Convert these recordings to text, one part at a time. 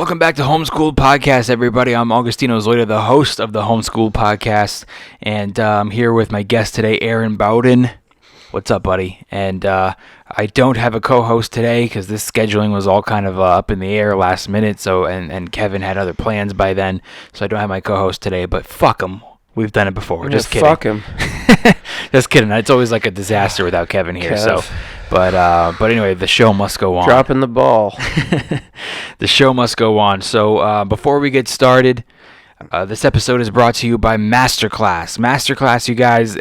Welcome back to Homeschooled Podcast, everybody. I'm Augustino Zoida, the host of the Homeschooled Podcast, and I'm here with my guest today, Aaron Bowden. What's up, buddy? And I don't have a co-host today because this scheduling was all kind of up in the air last minute. So and Kevin had other plans by then, so I don't have my co-host today. But fuck him. We've done it before. Just kidding. Fuck him. Just kidding. It's always like a disaster without Kevin here. Kev. But anyway, the show must go on. Dropping the ball. The show must go on. So before we get started, this episode is brought to you by Masterclass. Masterclass, you guys,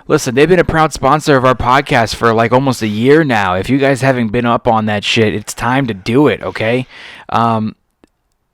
listen, they've been a proud sponsor of our podcast for like almost a year now. If you guys haven't been up on that shit, it's time to do it, okay?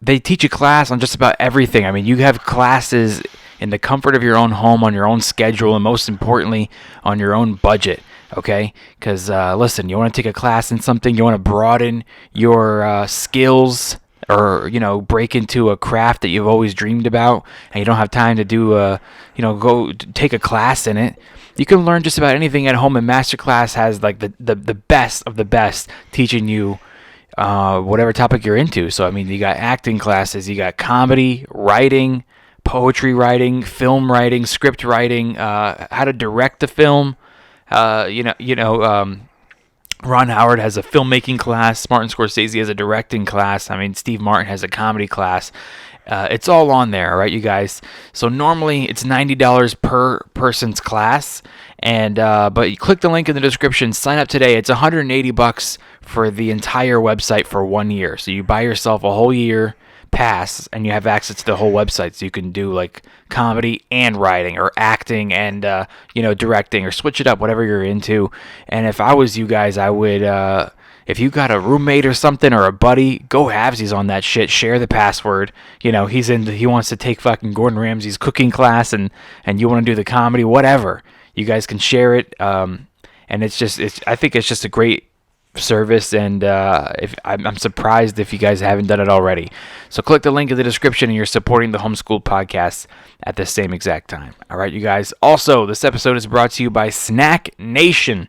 They teach a class on just about everything. I mean, you have classes in the comfort of your own home, on your own schedule, and most importantly, on your own budget, okay? Because, listen, you want to take a class in something, you want to broaden your skills, or, you know, break into a craft that you've always dreamed about, and you don't have time to do, go take a class in it. You can learn just about anything at home, and Masterclass has, like, the best of the best teaching you whatever topic you're into. So, I mean, you got acting classes, you got comedy, writing, poetry writing, film writing, script writing, how to direct a film. Ron Howard has a filmmaking class. Martin Scorsese has a directing class. I mean, Steve Martin has a comedy class. It's all on there, all right, you guys? So normally it's $90 per person's class, and but you click the link in the description, sign up today. It's $180 for the entire website for 1 year. So you buy yourself a whole year pass, and you have access to the whole website, so you can do like comedy and writing, or acting and directing, or switch it up, whatever you're into. And if I was you guys, I would if you got a roommate or something, or a buddy, go halvesies on that shit. Share the password. You know, he wants to take fucking Gordon Ramsay's cooking class, and you want to do the comedy, whatever. You guys can share it, and I think it's just a great service, and I'm surprised if you guys haven't done it already. So click the link in the description, and you're supporting the Homeschooled Podcast at the same exact time. All right, you guys. Also, this episode is brought to you by Snack Nation.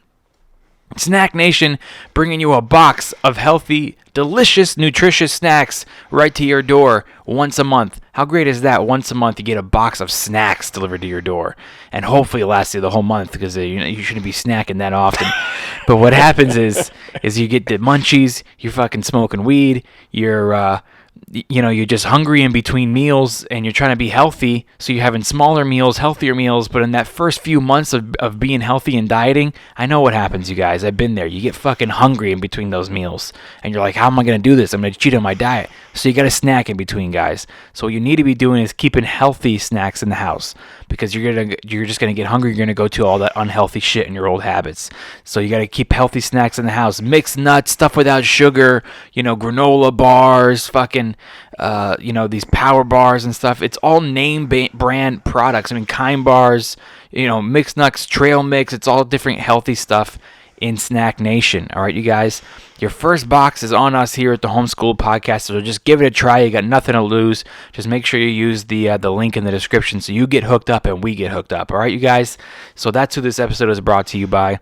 Snack Nation, bringing you a box of healthy, delicious, nutritious snacks right to your door once a month. How great is that? Once a month, you get a box of snacks delivered to your door, and hopefully it lasts you the whole month, because you shouldn't be snacking that often. But what happens is you get the munchies. You're fucking smoking weed. You're just hungry in between meals, and you're trying to be healthy, so you're having smaller meals, healthier meals. But in that first few months of being healthy and dieting, I know what happens, you guys. I've been there. You get fucking hungry in between those meals, and you're like, how am I going to do this? I'm going to cheat on my diet. So you got to snack in between, guys. So what you need to be doing is keeping healthy snacks in the house, because you're just going to get hungry. You're going to go to all that unhealthy shit in your old habits. So you got to keep healthy snacks in the house. Mixed nuts, stuff without sugar, granola bars, fucking these power bars and stuff. It's all name brand products. I mean, Kind bars, mixed nuts, trail mix. It's all different healthy stuff in Snack Nation. All right, you guys. Your first box is on us here at the Homeschooled Podcast, so just give it a try. You got nothing to lose. Just make sure you use the link in the description, so you get hooked up and we get hooked up. All right, you guys. So that's who this episode is brought to you by.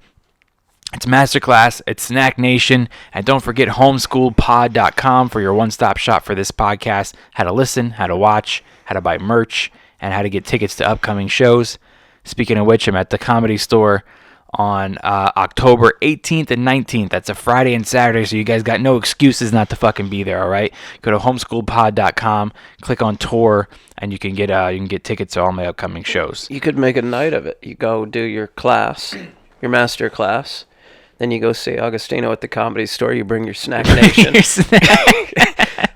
It's Masterclass, it's Snack Nation, and don't forget homeschooledpod.com for your one-stop shop for this podcast. How to listen, how to watch, how to buy merch, and how to get tickets to upcoming shows. Speaking of which, I'm at the Comedy Store on October 18th and 19th. That's a Friday and Saturday, so you guys got no excuses not to fucking be there, all right? Go to homeschooledpod.com, click on tour, and you can get tickets to all my upcoming shows. You could make a night of it. You go do your class, your master class. Then you go see Augustino at the Comedy Store. You bring your Snack Nation.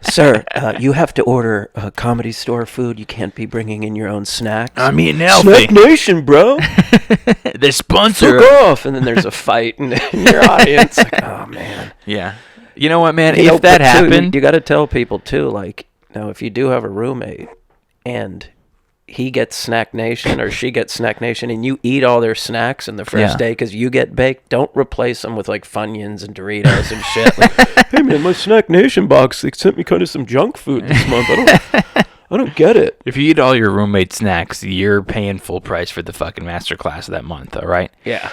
Sir, you have to order Comedy Store food. You can't be bringing in your own snacks. I'm eating healthy. Snack Nation, bro. The sponsor. Fuck off. And then there's a fight in your audience. Like, oh, man. Yeah. You know what, man? If that happened... You got to tell people, too, like, if you do have a roommate and he gets Snack Nation or she gets Snack Nation, and you eat all their snacks in the first day because you get baked, don't replace them with like Funyuns and Doritos and shit. Like, hey man, my Snack Nation box, they sent me kind of some junk food this month. I don't get it. If you eat all your roommate snacks, you're paying full price for the fucking master class that month, all right? Yeah.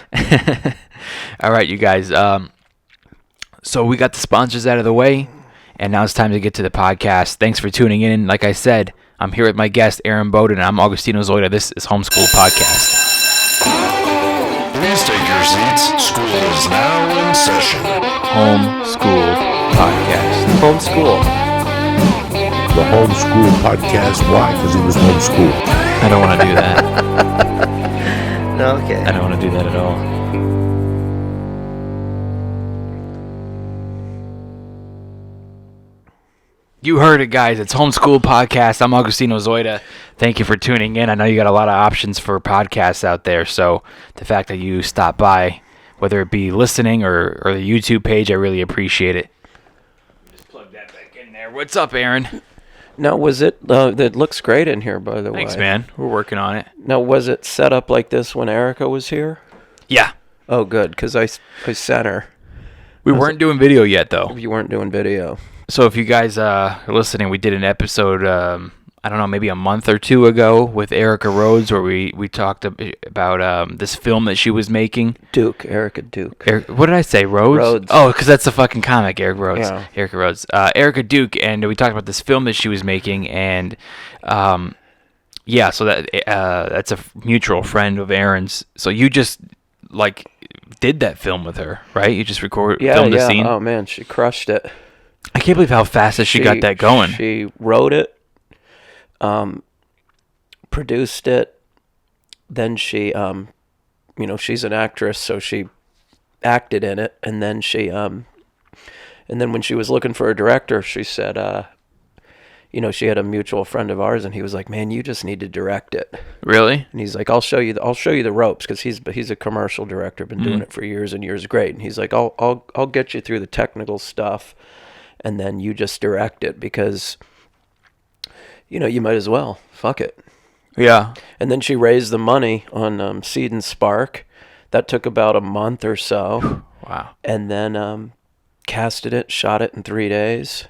All right, you guys. So we got the sponsors out of the way. And now it's time to get to the podcast. Thanks for tuning in. Like I said, I'm here with my guest, Aaron Bowden. I'm Augustino Zoida. This is Homeschooled Podcast. Please take your seats. School is now in session. Homeschooled Podcast. Homeschool. The Homeschool Podcast. Why? Because he was homeschooled. I don't want to do that. Okay. I don't want to do that at all. You heard it, guys. It's Homeschool Podcast. I'm Augustino Zoida. Thank you for tuning in. I know you got a lot of options for podcasts out there, so the fact that you stopped by, whether it be listening or the YouTube page, I really appreciate it. Just plug that back in there. What's up, Aaron? Now, was it, it looks great in here, by the way. Thanks, man. We're working on it. Now, was it set up like this when Erica was here? Yeah. Oh, good, because I sent her. We weren't doing video yet, though. You weren't doing video. So if you guys are listening, we did an episode, I don't know, maybe a month or two ago with Erica Rhodes where we talked about this film that she was making. Erica Duke. What did I say, Rhodes? Rhodes. Oh, because that's the fucking comic, Eric Rhodes. Yeah. Erica Rhodes. Erica Duke, and we talked about this film that she was making, and yeah, so that's a mutual friend of Aaron's. So you just, like, did that film with her, right? You just filmed the scene? Oh, man, she crushed it. I can't believe how fast that she got that going. She wrote it, produced it, then she, she's an actress, so she acted in it, and then and then when she was looking for a director, she said, she had a mutual friend of ours, and he was like, "Man, you just need to direct it." Really? And he's like, "I'll show you the ropes," because he's a commercial director, been doing it for years and years. Great. And he's like, "I'll get you through the technical stuff, and then you just direct it because, you might as well. Fuck it." Yeah. And then she raised the money on Seed and Spark. That took about a month or so. Wow. And then casted it, shot it in 3 days.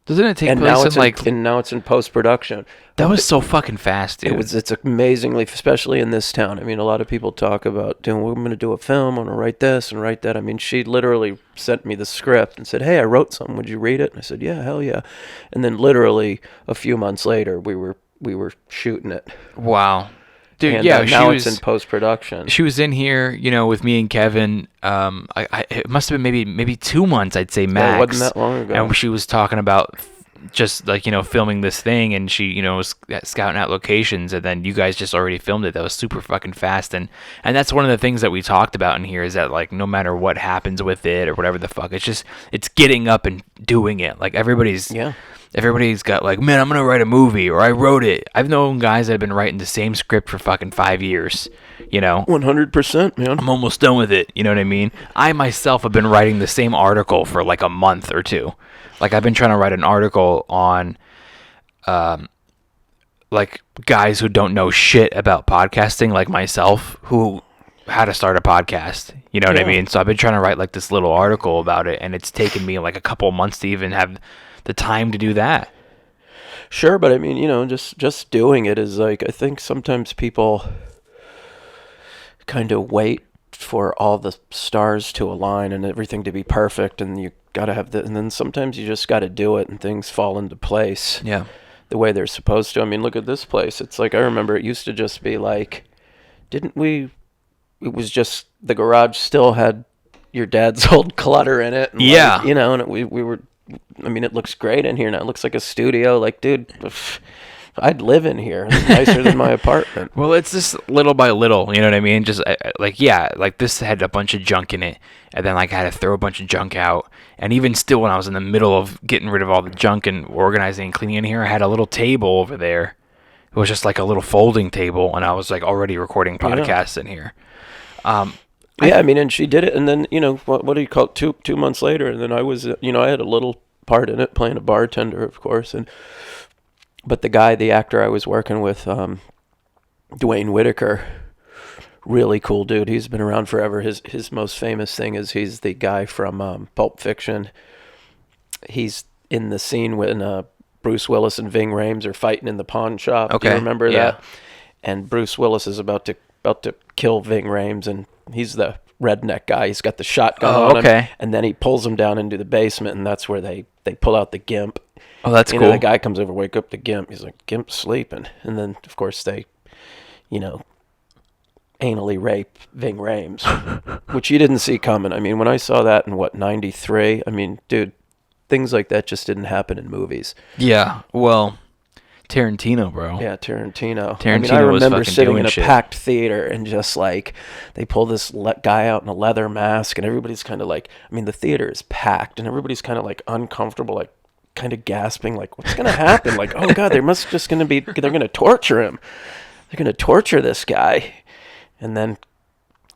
Doesn't it take and place now it's in post-production. That was so fucking fast, dude. It's amazingly, especially in this town. I mean, a lot of people talk about we're going to do a film, I'm going to write this and write that. I mean, she literally sent me the script and said, "Hey, I wrote something. Would you read it?" And I said, "Yeah, hell yeah." And then literally a few months later, we were shooting it. Wow. Dude, And yeah, now it's in post-production. She was in here, with me and Kevin. It must have been maybe 2 months, I'd say, max. Yeah, it wasn't that long ago. And she was talking about just like, filming this thing, and she, was scouting out locations, and then you guys just already filmed it. That was super fucking fast. And that's one of the things that we talked about in here is that, like, no matter what happens with it or whatever the fuck, it's getting up and doing it. Like, everybody's got like, "Man, I'm going to write a movie," or "I wrote it." I've known guys that have been writing the same script for fucking 5 years, 100%, man. I'm almost done with it. You know what I mean? I myself have been writing the same article for like a month or two. Like, I've been trying to write an article on, like, guys who don't know shit about podcasting, like myself, who how to start a podcast. You know what I mean? So I've been trying to write like this little article about it, and it's taken me like a couple of months to even have the time to do that. Sure, but I mean, just doing it is like, I think sometimes people kind of wait for all the stars to align and everything to be perfect, and you gotta have and then sometimes you just gotta do it and things fall into place. Yeah. The way they're supposed to. I mean, look at this place. It's like, I remember it used to just be like, it was just, the garage still had your dad's old clutter in it. And yeah. Like, and we were, I mean, it looks great in here now. It looks like a studio. Like, dude, I'd live in here. It's nicer than my apartment. Well, it's just little by little, you know what I mean? Just like this had a bunch of junk in it, and then like I had to throw a bunch of junk out. And even still, when I was in the middle of getting rid of all the junk and organizing and cleaning in here, I had a little table over there. It was just like a little folding table, and I was like already recording podcasts in here. I mean, and she did it, and then, what do you call it, two months later, and then I was, I had a little part in it, playing a bartender, of course, but the actor I was working with, Dwayne Whitaker, really cool dude. He's been around forever. His most famous thing is he's the guy from Pulp Fiction. He's in the scene when Bruce Willis and Ving Rhames are fighting in the pawn shop. Okay. Do you remember that? And Bruce Willis is about to kill Ving Rhames, and he's the redneck guy. He's got the shotgun on him, and then he pulls him down into the basement, and that's where they pull out the gimp. Oh, that's cool. Know, the guy comes over, wake up the gimp. He's like, Gimp's sleeping. And then, of course, they, anally rape Ving Rhames, which you didn't see coming. I mean, when I saw that in, 93? I mean, dude, things like that just didn't happen in movies. Yeah, well, Tarantino, bro. Yeah, Tarantino. I remember sitting in a packed theater and just like they pull this guy out in a leather mask and everybody's kind of like, the theater is packed and everybody's kind of like uncomfortable, like kind of gasping, like what's gonna happen? Like, oh god, they're gonna torture him. They're gonna torture this guy, and then.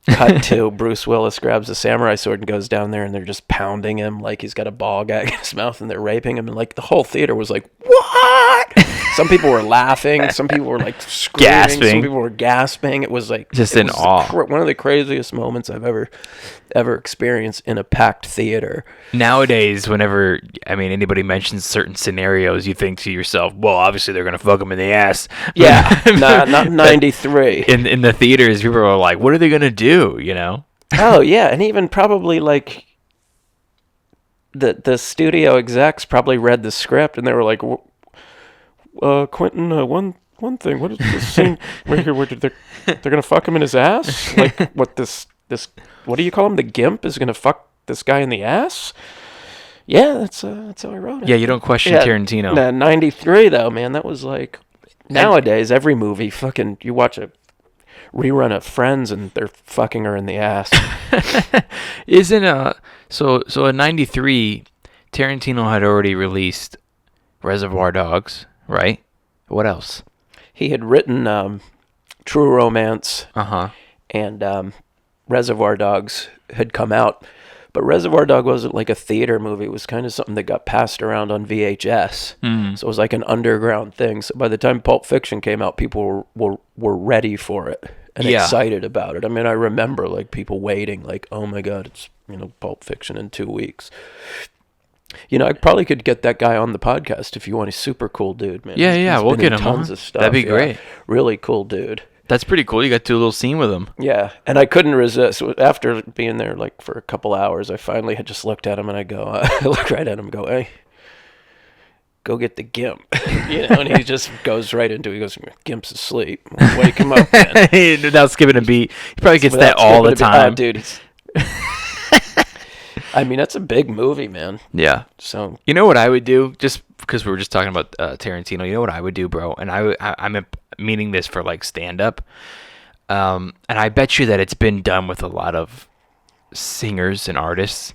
Cut to Bruce Willis grabs a samurai sword and goes down there and they're just pounding him like he's got a ball gag in his mouth and they're raping him and like the whole theater was like, what? Some people were laughing, some people were like screaming, gasping. Some people were gasping. It was like just in awe. One of the craziest moments I've ever experienced in a packed theater. Nowadays, whenever anybody mentions certain scenarios, you think to yourself, well, obviously they're gonna fuck him in the ass. Yeah, not 93. In the theaters, people are like, what are they gonna do? Oh yeah, and even probably like the studio execs probably read the script and they were like, Quentin, one thing, what is this scene right here where they're gonna fuck him in his ass? Like what this what do you call him? The Gimp is gonna fuck this guy in the ass? Yeah, that's how I wrote it. Yeah, you don't question Tarantino. 93 though, man, that was like nowadays every movie fucking you watch a rerun of Friends and they're fucking her in the ass. So in 93 Tarantino had already released Reservoir Dogs, right? What else? He had written True Romance. And Reservoir Dogs had come out. But Reservoir Dog wasn't like a theater movie. It was kind of something that got passed around on VHS. So it was like an underground thing. So by the time Pulp Fiction came out, people were ready for it and excited about it. I remember like people waiting like, oh my God, it's, Pulp Fiction in 2 weeks. I probably could get that guy on the podcast if you want. He's super cool dude, man. Yeah, we'll get him tons on. Of stuff. That'd be great. Really cool dude. That's pretty cool. You got to do a little scene with him. Yeah, and I couldn't resist. After being there like for a couple hours, I finally had just looked at him and I look right at him and go, hey, go get the Gimp. And he just goes right into it. He goes, Gimp's asleep. Wake him up, man. Without skipping a beat. He probably gets that all the time. Oh, dude. That's a big movie, man. Yeah. So you know what I would do? Just because we were just talking about Tarantino. You know what I would do, bro? And I'm meaning this for like stand-up. And I bet you that it's been done with a lot of singers and artists.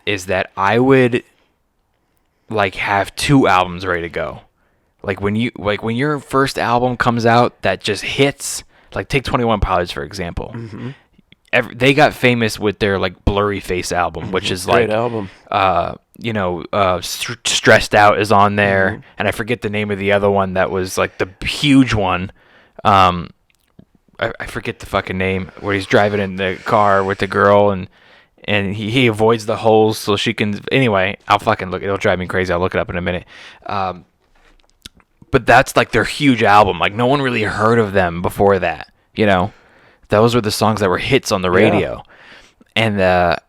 Is that I would like have 2 albums ready to go. Like when your first album comes out that just hits. Like take 21 Pilots for example. Mm-hmm. They got famous with their like Blurry Face album, which is great like album. Stressed Out is on there, and I forget the name of the other one that was like the huge one. I forget the fucking name where he's driving in the car with the girl and he avoids the holes so she can. Anyway, I'll fucking look. It'll drive me crazy. I'll look it up in a minute. But that's like their huge album. Like no one really heard of them before that. Those were the songs that were hits on the radio. Yeah. And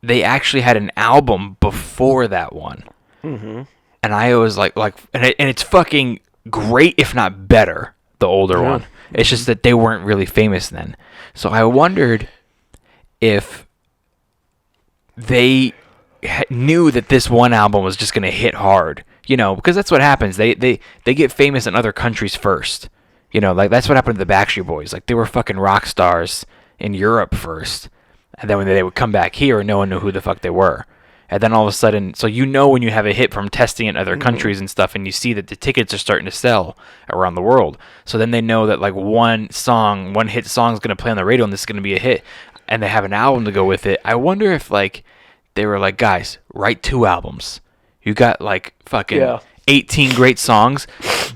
they actually had an album before that one. Mm-hmm. And I was like, and it's fucking great, if not better, the older one. It's just that they weren't really famous then. So I wondered if they knew that this one album was just going to hit hard, because that's what happens. They get famous in other countries first. Like that's what happened to the Backstreet Boys. Like they were fucking rock stars in Europe first. And then when they would come back here, no one knew who the fuck they were. And then all of a sudden, so when you have a hit from testing in other countries and stuff, and you see that the tickets are starting to sell around the world. So then they know that like one hit song is going to play on the radio and this is going to be a hit. And they have an album to go with it. I wonder if like they were like, guys, write 2 albums. You got like fucking 18 great songs.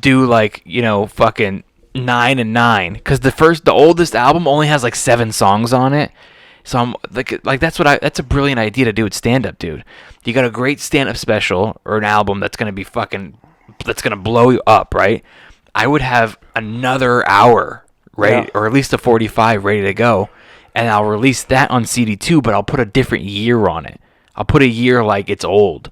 Do like, fucking 9 and 9, because the oldest album only has like 7 songs on it. So I'm like that's a brilliant idea to do with stand up, dude. You got a great stand up special or an album that's gonna blow you up, right? I would have another hour, right, or at least a 45 ready to go, and I'll release that on CD too, but I'll put a different year on it. I'll put a year like it's old.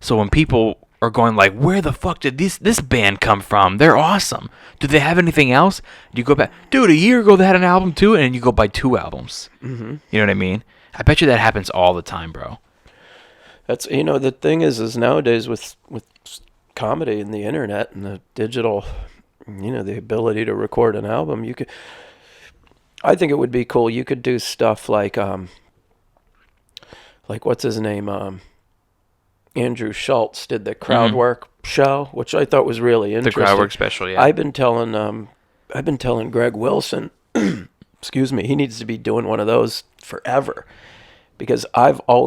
So when people are going like, where the fuck did this band come from? They're awesome. Do they have anything else? You go back, dude, a year ago they had an album too, and you go buy 2 albums. Mm-hmm. You know what I mean? I bet you that happens all the time, bro. That's, the thing is nowadays with comedy and the internet and the digital, the ability to record an album, I think it would be cool. You could do stuff like what's his name? Andrew Schultz did the crowd work show, which I thought was really interesting. The crowd work special, yeah. I've been telling Greg Wilson, excuse me, he needs to be doing one of those forever, because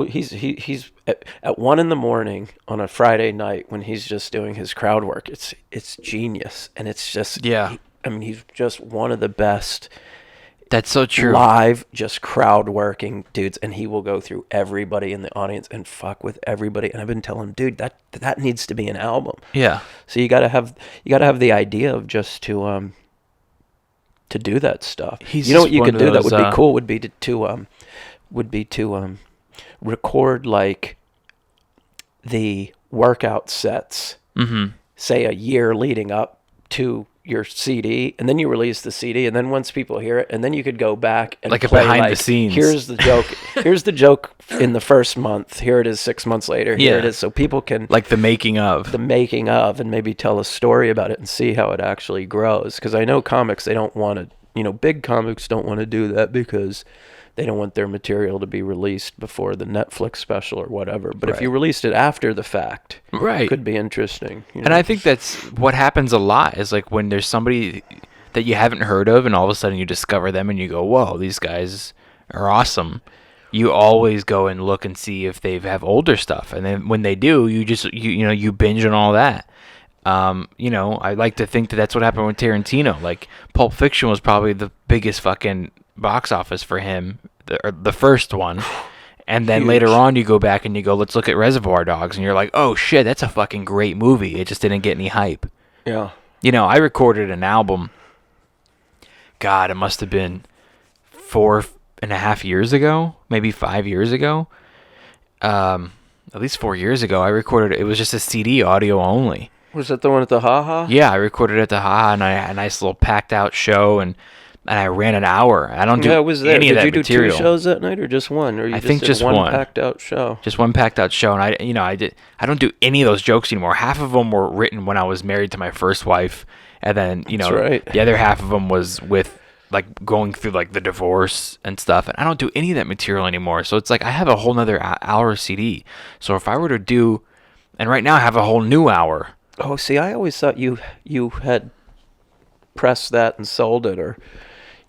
he's at 1 a.m. on a Friday night when he's just doing his crowd work. It's genius, and it's just he's just one of the best. That's so true. Live, just crowd working dudes, and he will go through everybody in the audience and fuck with everybody. And I've been telling him, dude, that needs to be an album. Yeah. So you gotta have the idea of just to do that stuff. What you could do that would be cool would be to record like the workout sets, say a year leading up to your CD, and then you release the CD, and then once people hear it, and then you could go back and like play, a behind the scenes. Here's the joke. Here's the joke in the first month. Here it is 6 months later. Here it is, so people can like the making of, and maybe tell a story about it and see how it actually grows. Because I know comics, they don't want to, big comics don't want to do that because they don't want their material to be released before the Netflix special or whatever. But if you released it after the fact, it could be interesting. And I think that's what happens a lot, is like when there's somebody that you haven't heard of and all of a sudden you discover them and you go, whoa, these guys are awesome. You always go and look and see if they have older stuff. And then when they do, you just, you binge on all that. I like to think that that's what happened with Tarantino. Like Pulp Fiction was probably the biggest fucking box office for him, the first one, and then later on you go back and you go, let's look at Reservoir Dogs, and you're like, oh shit, that's a fucking great movie. It just didn't get any hype. Yeah. I recorded an album, God, it must have been 4.5 years ago, maybe 5 years ago, at least 4 years ago. I recorded it was just a CD, audio only. Was that the one at the Ha-Ha? Yeah, I recorded it at the Ha-Ha, and I had a nice little packed out show, and I ran an hour. I don't do any of that material. Did you do 2 shows that night or just one? Or I think just one packed out show. Just one packed out show, and I don't do any of those jokes anymore. Half of them were written when I was married to my first wife, and then the other half of them was with like going through like the divorce and stuff. And I don't do any of that material anymore. So it's like I have a whole nother hour CD. So if I were to do, and right now I have a whole new hour. Oh, see, I always thought you had pressed that and sold it, or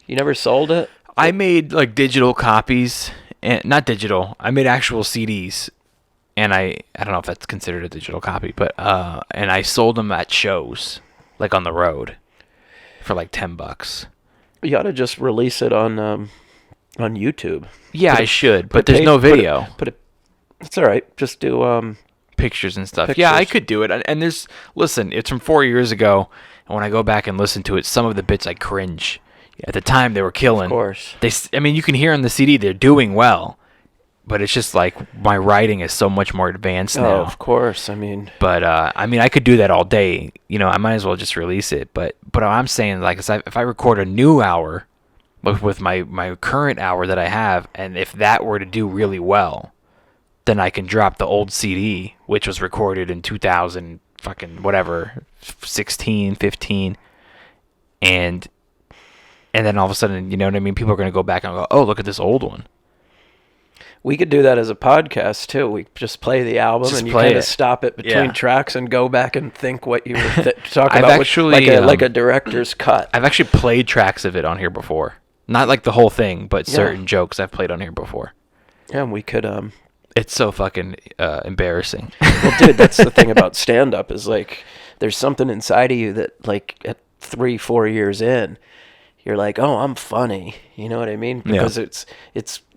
you never sold it? I made like digital copies, and not digital. I made actual CDs, and I don't know if that's considered a digital copy, but and I sold them at shows, like on the road, for like $10. You ought to just release it on YouTube. Yeah, I should, but there's no video. It's all right. Just do pictures and stuff. Yeah, I could do it. And listen, it's from 4 years ago, and when I go back and listen to it, some of the bits I cringe. At the time, they were killing. Of course. You can hear on the CD they're doing well, but it's just like my writing is so much more advanced now. Oh, of course. But I could do that all day. I might as well just release it. But what I'm saying, like, if I record a new hour with my current hour that I have, and if that were to do really well, then I can drop the old CD, which was recorded in 2000 fucking whatever, 16, 15, and then all of a sudden, you know what I mean? People are going to go back and go, oh, look at this old one. We could do that as a podcast, too. We just play the album, and you kind of stop it between tracks and go back and think what you were talking about. Actually, like a director's cut. I've actually played tracks of it on here before. Not like the whole thing, but certain jokes I've played on here before. Yeah, and we could... It's so fucking embarrassing. Well, dude, that's the thing about stand-up is, like, there's something inside of you that, like, at 3-4 years in, you're like, oh, I'm funny. You know what I mean? Because it's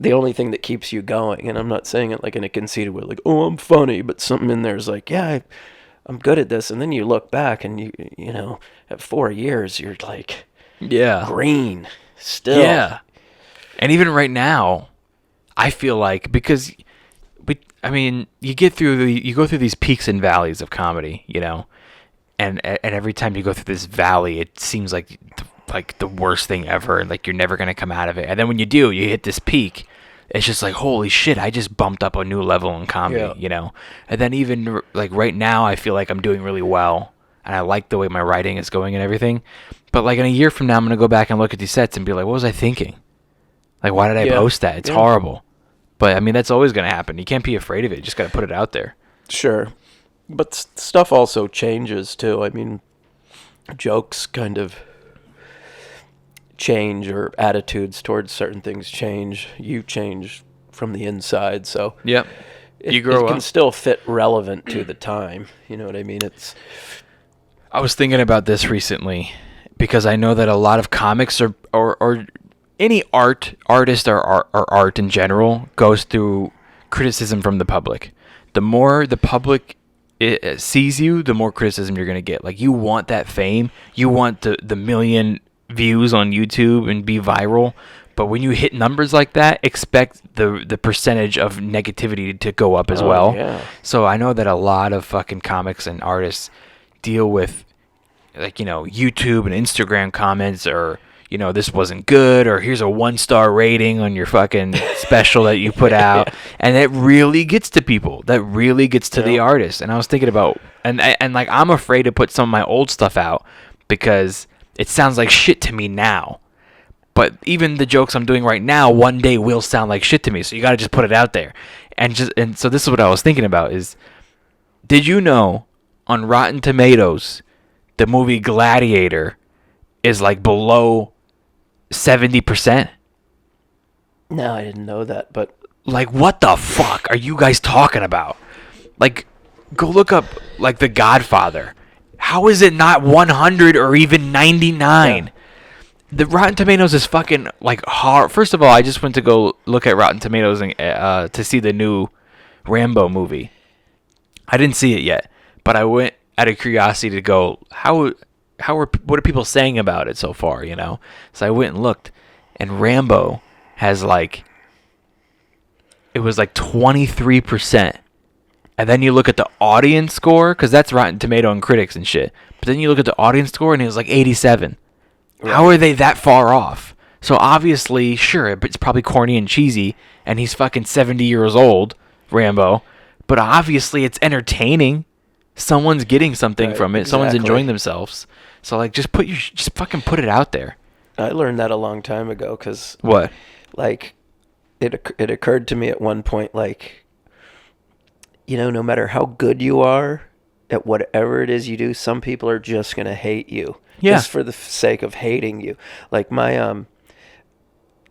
the only thing that keeps you going. And I'm not saying it like in a conceited way, like, oh, I'm funny. But something in there is like, yeah, I'm good at this. And then you look back and you know, at 4 years, you're like, green still. Yeah. And even right now, I feel like because you go through these peaks and valleys of comedy, and every time you go through this valley, it seems like the worst thing ever, and like you're never gonna come out of it. And then when you do, you hit this peak. It's just like, holy shit, I just bumped up a new level in comedy, And then even like right now, I feel like I'm doing really well, and I like the way my writing is going and everything. But like in a year from now, I'm gonna go back and look at these sets and be like, what was I thinking? Like, why did I post that? It's horrible. But I mean, that's always gonna happen. You can't be afraid of it. You just gotta put it out there. Sure. But stuff also changes too. I mean, jokes kind of change, or attitudes towards certain things change. You change from the inside, so yep. You grow up. It can still fit relevant to the time. You know what I mean? I was thinking about this recently because I know that a lot of comics or any artist or art in general goes through criticism from the public. The more the public sees you, the more criticism you're going to get. Like, you want that fame. You want the million views on YouTube and be viral. But when you hit numbers like that, expect the percentage of negativity to go up as well. Yeah. So I know that a lot of fucking comics and artists deal with, like, YouTube and Instagram comments, or, this wasn't good, or here's a 1-star rating on your fucking special that you put out. And that really gets to people. That really gets to the artist. And I was thinking about, and like, I'm afraid to put some of my old stuff out because it sounds like shit to me now. But even the jokes I'm doing right now, one day will sound like shit to me. So you got to just put it out there. And so this is what I was thinking about is, did you know on Rotten Tomatoes, the movie Gladiator is like below 70%? No, I didn't know that, but like, what the fuck are you guys talking about? Like, go look up like The Godfather. How is it not 100 or even 99? Yeah. The Rotten Tomatoes is fucking like hard. First of all, I just went to go look at Rotten Tomatoes and, to see the new Rambo movie. I didn't see it yet, but I went out of curiosity to go, what are people saying about it so far, So I went and looked, and Rambo has it was like 23%. And then you look at the audience score, because that's Rotten Tomato and critics and shit. But then you look at the audience score, and it was like 87. Right. How are they that far off? So obviously, sure, it's probably corny and cheesy, and he's fucking 70 years old, Rambo. But obviously, it's entertaining. Someone's getting something from it. Exactly. Someone's enjoying themselves. So like, just fucking put it out there. I learned that a long time ago, because what? Like, it occurred to me at one point, like, no matter how good you are at whatever it is you do, some people are just gonna hate you. Yeah. Just for the sake of hating you. Like my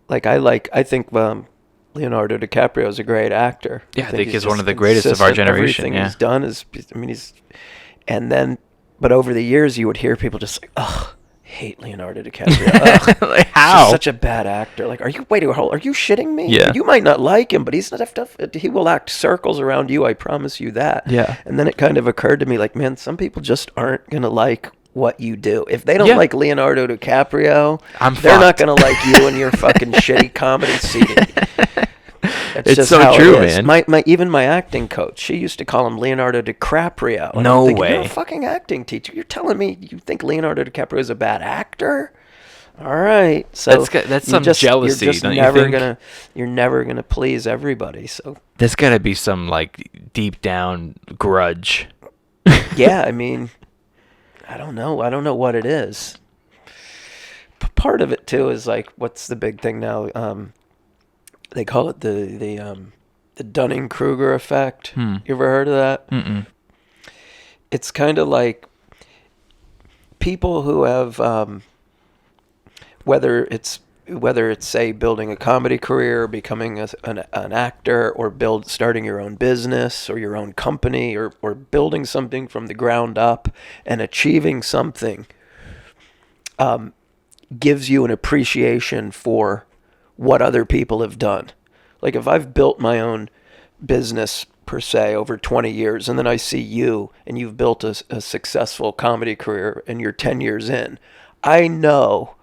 I think Leonardo DiCaprio is a great actor. Yeah, I think he's one of the greatest of our generation. Everything he's done is, but over the years you would hear people just like, ugh, hate Leonardo DiCaprio. Like, how? He's such a bad actor. Like, are you shitting me? Yeah. You might not like him, but he will act circles around you. I promise you that. Yeah. And then it kind of occurred to me, like, man, some people just aren't gonna like what you do. If they don't like Leonardo DiCaprio, they're not going to like you and your fucking shitty comedy CD. It's just so true, man. Even my acting coach, she used to call him Leonardo DiCaprio. And no thinking, way. You're a fucking acting teacher. You're telling me you think Leonardo DiCaprio is a bad actor? All right. So that's some jealousy, don't you think? You're never gonna please everybody. So there's got to be some like deep down grudge. Yeah, I mean, I don't know what it is. Part of it too is like, what's the big thing now? They call it the Dunning-Kruger effect. You ever heard of that? Mm-mm. It's kind of like people who have, whether it's say building a comedy career, or becoming an actor, or starting your own business or your own company, or building something from the ground up and achieving something, gives you an appreciation for what other people have done. Like if I've built my own business per se over 20 years, and then I see you and you've built a successful comedy career and you're 10 years in, I know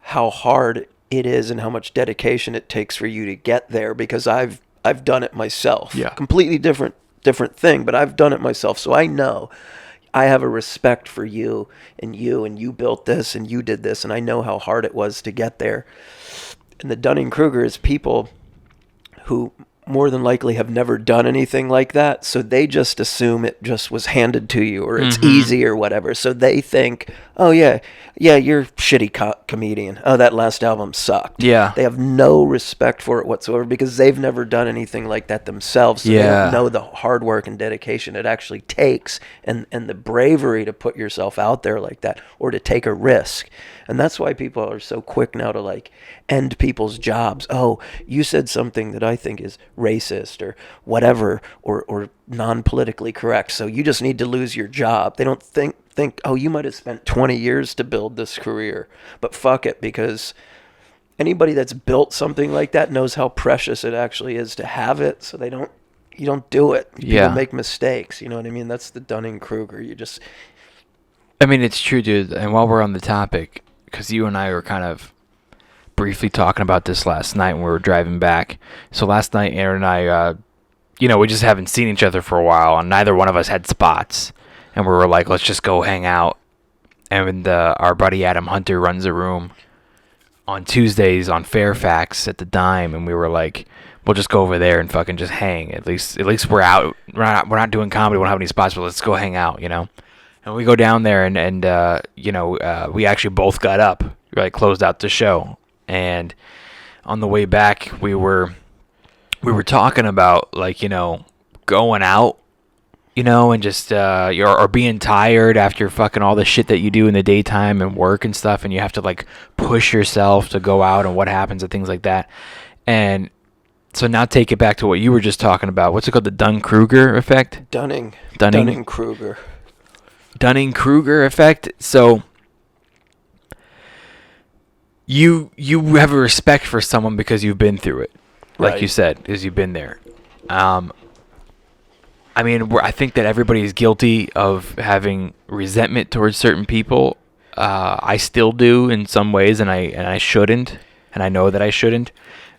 how hard it is and how much dedication it takes for you to get there, because I've done it myself. Yeah. Completely different thing, but I've done it myself. So I know I have a respect for you, and you built this and you did this, and I know how hard it was to get there. And the Dunning-Kruger is people who more than likely have never done anything like that, so they just assume it just was handed to you, or it's easy or whatever. So they think, oh yeah, you're a shitty comedian. Oh, that last album sucked. Yeah. They have no respect for it whatsoever, because they've never done anything like that themselves. So they don't know the hard work and dedication it actually takes, and the bravery to put yourself out there like that, or to take a risk. And that's why people are so quick now to like end people's jobs. Oh, you said something that I think is racist or whatever, or non-politically correct, so you just need to lose your job. They don't think, oh, you might have spent 20 years to build this career, but fuck it, because anybody that's built something like that knows how precious it actually is to have it, so you don't do it. People make mistakes, you know what I mean? That's the Dunning-Kruger. I mean, it's true, dude. And while we're on the topic, because you and I were kind of briefly talking about this last night when we were driving back. So last night, Aaron and I, we just haven't seen each other for a while, and neither one of us had spots. And we were like, let's just go hang out. And our buddy Adam Hunter runs a room on Tuesdays on Fairfax at the Dime, and we were like, we'll just go over there and fucking just hang. At least we're out. We're not doing comedy. We don't have any spots, but let's go hang out, And we go down there, and we actually both got up, like closed out the show. And on the way back, we were talking about, like, going out, and just or being tired after fucking all the shit that you do in the daytime and work and stuff, and you have to like push yourself to go out, and what happens and things like that. And so now take it back to what you were just talking about. What's it called? The Dunning-Kruger effect? Dunning-Kruger. Dunning-Kruger effect. So you have a respect for someone because you've been through it, like you said, because you've been there. I mean, I think that everybody is guilty of having resentment towards certain people. I still do in some ways, and I shouldn't, and I know that I shouldn't.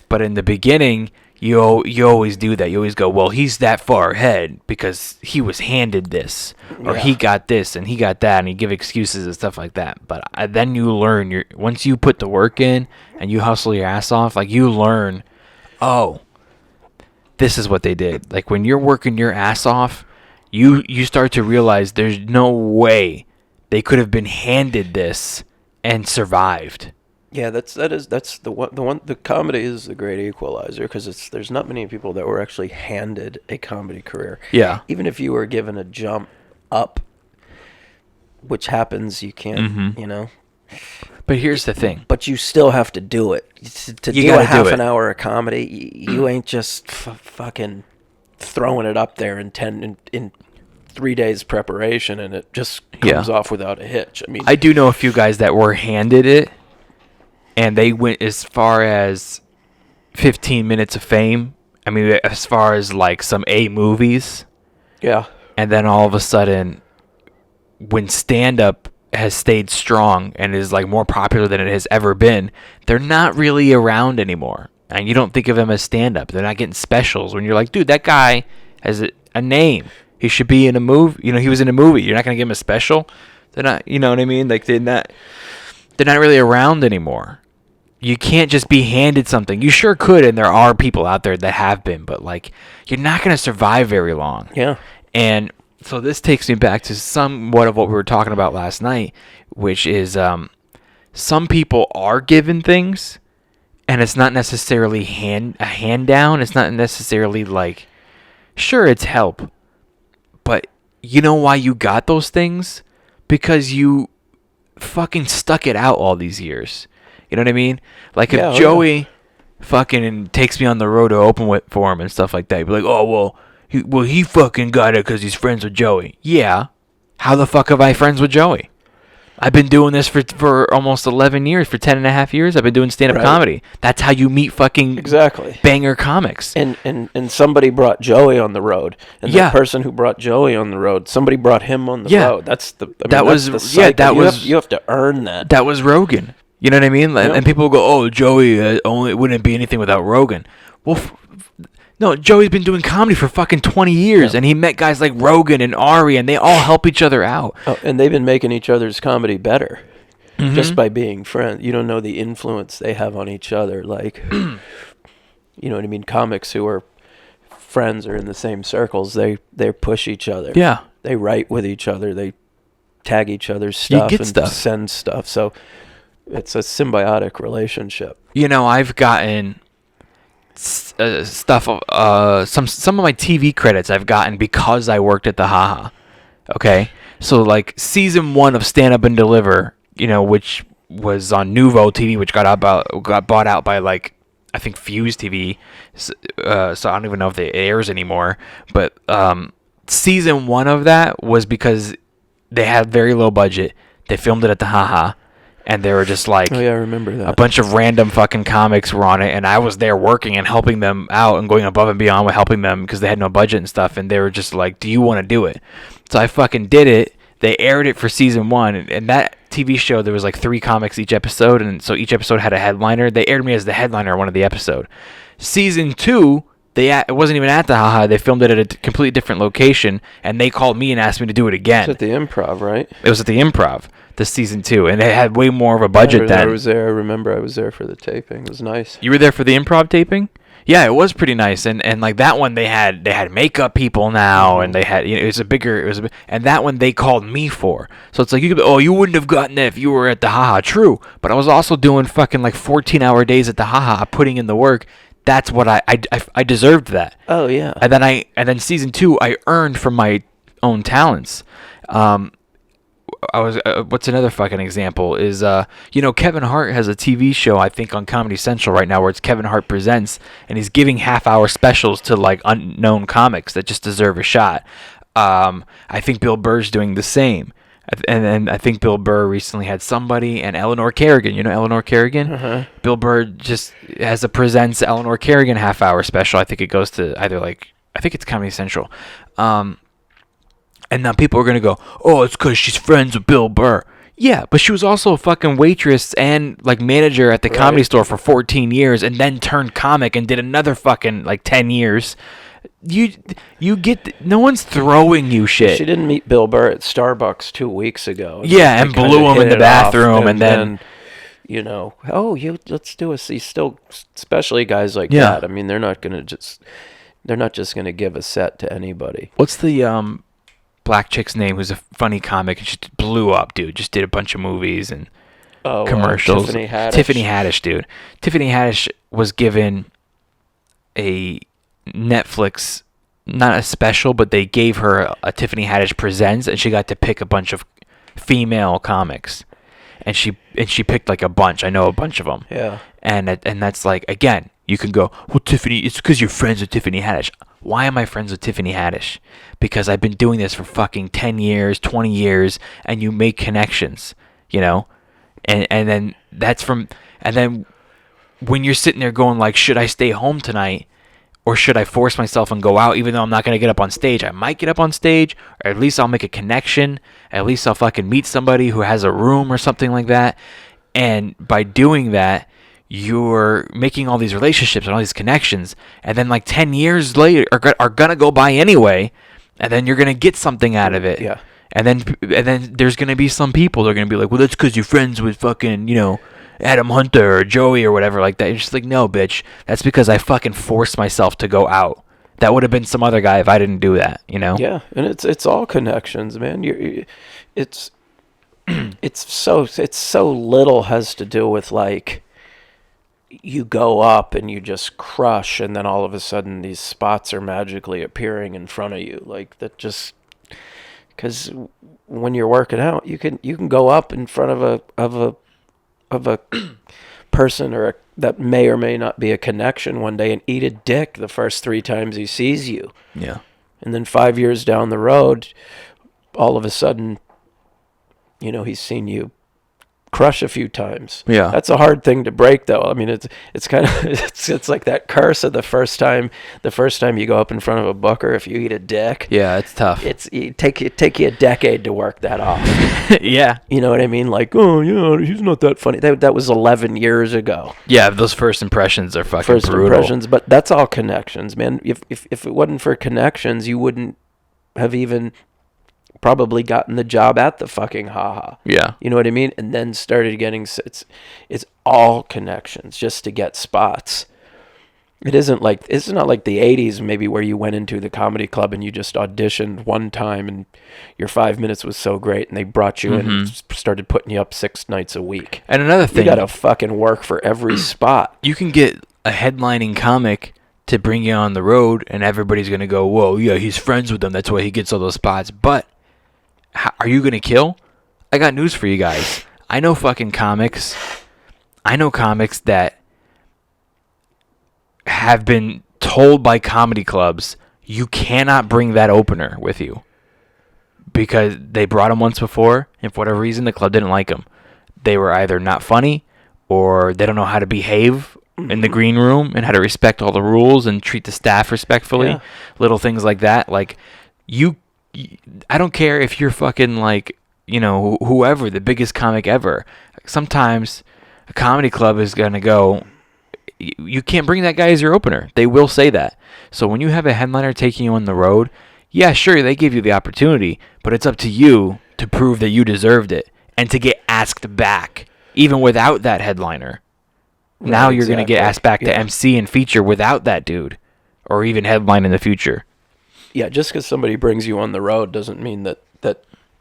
But in the beginning, you always do that. You always go, well, he's that far ahead because he was handed this, or he got this and he got that, and you give excuses and stuff like that. But then you learn. Once you put the work in and you hustle your ass off, like, you learn, oh, this is what they did. Like, when you're working your ass off, you start to realize there's no way they could have been handed this and survived. Yeah, that's the one. The comedy is the great equalizer, because there's not many people that were actually handed a comedy career. Yeah. Even if you were given a jump up, which happens, you can't, But here's the thing. But you still have to do it. To do a half an hour of comedy, you ain't just fucking throwing it up there in 3 days preparation, and it just comes off without a hitch. I mean, I do know a few guys that were handed it, and they went as far as 15 minutes of fame. I mean, as far as like some A movies. Yeah. And then all of a sudden, when stand-up has stayed strong and is like more popular than it has ever been, they're not really around anymore. And you don't think of them as stand-up. They're not getting specials. When you're like, dude, that guy has a name. He should be in a movie. He was in a movie. You're not going to give him a special? They're not, you know what I mean? Like, they're not really around anymore. You can't just be handed something. You sure could, and there are people out there that have been, but like, you're not going to survive very long. Yeah. And so this takes me back to somewhat of what we were talking about last night, which is some people are given things, and it's not necessarily a hand down. It's not necessarily like, sure, it's help, but you know why you got those things? Because you fucking stuck it out all these years. You know what I mean? Like, if Joey fucking takes me on the road to open for him and stuff like that, he'd be like, oh, well, he fucking got it because he's friends with Joey. Yeah. How the fuck have I friends with Joey? I've been doing this for almost 11 years, for 10 and a half years. I've been doing stand-up comedy. That's how you meet fucking banger comics. And somebody brought Joey on the road. And the person who brought Joey on the road, somebody brought him on the road. That's the cycle. You have to earn that. That was Rogan. You know what I mean? And people go, "Oh, Joey only wouldn't be anything without Rogan." Well, no, Joey's been doing comedy for fucking 20 years, and he met guys like Rogan and Ari, and they all help each other out. Oh, and they've been making each other's comedy better just by being friends. You don't know the influence they have on each other. Like, you know what I mean? Comics who are friends or in the same circles, they push each other. Yeah. They write with each other. They tag each other's stuff get and stuff. send stuff. So it's a symbiotic relationship. You know, I've gotten stuff. Some of my TV credits I've gotten because I worked at the Haha. Okay, so like season 1 of Stand Up and Deliver, you know, which was on Nuvo TV, which got bought out by like I think Fuse TV. So I don't even know if it airs anymore. But season 1 of that was because they had very low budget. They filmed it at the Haha. And they were just like, oh yeah, I remember that. A bunch of random fucking comics were on it, and I was there working and helping them out and going above and beyond with helping them because they had no budget and stuff. And they were just like, "Do you want to do it?" So I fucking did it. They aired it for season 1, and that TV show there was like 3 comics each episode, and so each episode had a headliner. They aired me as the headliner on one of the episode. Season 2. It wasn't even at the Haha. They filmed it at a completely different location, and they called me and asked me to do it again. It's at the Improv, right? It was at the Improv, the season 2, and they had way more of a budget then. I was there. I remember I was there for the taping. It was nice. You were there for the Improv taping? Yeah, it was pretty nice, and like that one they had makeup people now, and they had and that one they called me for. So it's like you wouldn't have gotten that if you were at the Haha. True, but I was also doing fucking like 14-hour days at the Haha, putting in the work. That's what I deserved that. Oh yeah. And then season 2 I earned from my own talents. What's another fucking example is Kevin Hart has a TV show I think on Comedy Central right now where it's Kevin Hart Presents, and he's giving half-hour specials to like unknown comics that just deserve a shot. I think Bill Burr's doing the same. And then I think Bill Burr recently had somebody, and Eleanor Kerrigan. You know Eleanor Kerrigan? Uh-huh. Bill Burr just has a Presents Eleanor Kerrigan half-hour special. I think it goes to I think it's Comedy Central. And now people are going to go, "Oh, it's because she's friends with Bill Burr." Yeah, but she was also a fucking waitress and like manager at the Comedy Store for 14 years, and then turned comic and did another fucking like 10 years. You get no one's throwing you shit. She didn't meet Bill Burr at Starbucks 2 weeks ago. Yeah, and blew him in the bathroom, and then let's do a see. Still, especially guys like that. I mean, they're not just gonna give a set to anybody. What's the black chick's name? Who's a funny comic and she blew up, dude. Just did a bunch of movies and commercials. Tiffany Haddish, dude. Tiffany Haddish was given a Netflix, not a special, but they gave her a Tiffany Haddish Presents, and she got to pick a bunch of female comics, and she picked like a bunch. I know a bunch of them. Yeah. And that's like, again, you can go, "Well, Tiffany, it's because you're friends with Tiffany Haddish." Why am I friends with Tiffany Haddish? Because I've been doing this for fucking 10 years, 20 years, and you make connections, you know? And then and then when you're sitting there going like, should I stay home tonight? Or should I force myself and go out even though I'm not going to get up on stage? I might get up on stage, or at least I'll make a connection. At least I'll fucking meet somebody who has a room or something like that. And by doing that, you're making all these relationships and all these connections. And then like 10 years later are going to go by anyway. And then you're going to get something out of it. Yeah. And then there's going to be some people that are going to be like, "Well, that's because you're friends with fucking, Adam Hunter or Joey or whatever like that." You're just like, "No, bitch. That's because I fucking forced myself to go out. That would have been some other guy if I didn't do that, you know?" Yeah, and it's all connections, man. It's so little has to do with like you go up and you just crush, and then all of a sudden these spots are magically appearing in front of you, like that. Just because when you're working out, you can go up in front of a person that may or may not be a connection one day and eat a dick the first 3 times he sees you. Yeah. And then 5 years down the road, all of a sudden, he's seen you crush a few times. Yeah. That's a hard thing to break, though. I mean, it's kind of it's like that curse of the first time you go up in front of a booker, if you eat a dick. Yeah, it's tough. It take you a decade to work that off. Yeah. You know what I mean? Like, oh yeah, he's not that funny. That was 11 years ago. Yeah, those first impressions are fucking First brutal. impressions, but that's all connections, man. If it wasn't for connections, you wouldn't have even probably gotten the job at the fucking haha. Yeah. You know what I mean? And then started getting, it's all connections just to get spots. It's not like the 80s maybe where you went into the comedy club and you just auditioned one time and your 5 minutes was so great and they brought you in and started putting you up 6 nights a week. And another thing, You got to fucking work for every spot. you can get a headlining comic to bring you on the road and everybody's going to go, whoa, yeah, he's friends with them. That's why he gets all those spots. But are you going to kill? I got news for you guys. I know comics that have been told by comedy clubs, you cannot bring that opener with you. Because they brought him once before, and for whatever reason, the club didn't like him. They were either not funny, or they don't know how to behave in the green room, and how to respect all the rules, and treat the staff respectfully. Yeah. Little things like that. Like, I don't care if you're fucking like, whoever, the biggest comic ever. Sometimes a comedy club is going to go, you can't bring that guy as your opener. They will say that. So when you have a headliner taking you on the road, yeah, sure, they give you the opportunity, but it's up to you to prove that you deserved it and to get asked back, even without that headliner. Right, Now you're going to get exactly. asked back to Yeah. MC and feature without that dude, or even headline in the future. Yeah, just because somebody brings you on the road doesn't mean that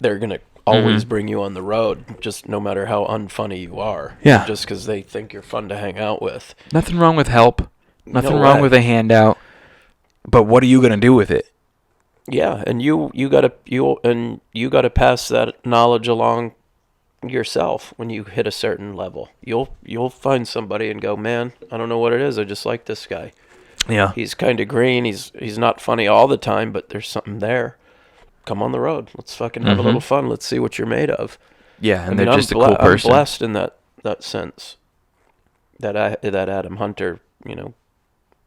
they're going to always bring you on the road, just no matter how unfunny you are. Yeah. Just because they think you're fun to hang out with. Nothing wrong with help. Nothing No wrong way. with a handout. But what are you going to do with it? Yeah, and you gotta pass that knowledge along yourself when you hit a certain level. You'll find somebody and go, man, I don't know what it is. I just like this guy. Yeah. He's kind of green. He's not funny all the time, but there's something there. Come on the road. Let's fucking have a little fun. Let's see what you're made of. Yeah, and I mean, they're just a cool person. I'm blessed in that sense. That Adam Hunter,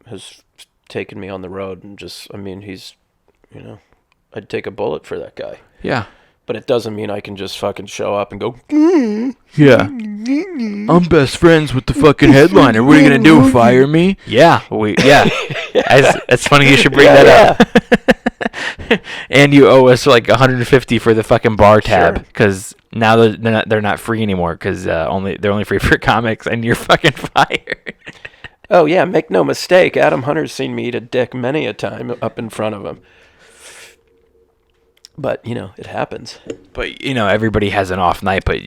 has taken me on the road and he's, I'd take a bullet for that guy. Yeah. But it doesn't mean I can just fucking show up and go, Yeah. I'm best friends with the fucking headliner. What are you going to do, fire me? Yeah. That's funny you should bring that up. And you owe us like $150 for the fucking bar tab, because now they're not free anymore, because they're only free for comics, and you're fucking fired. Oh, yeah, make no mistake. Adam Hunter's seen me eat a dick many a time up in front of him. But, it happens. But, everybody has an off night, but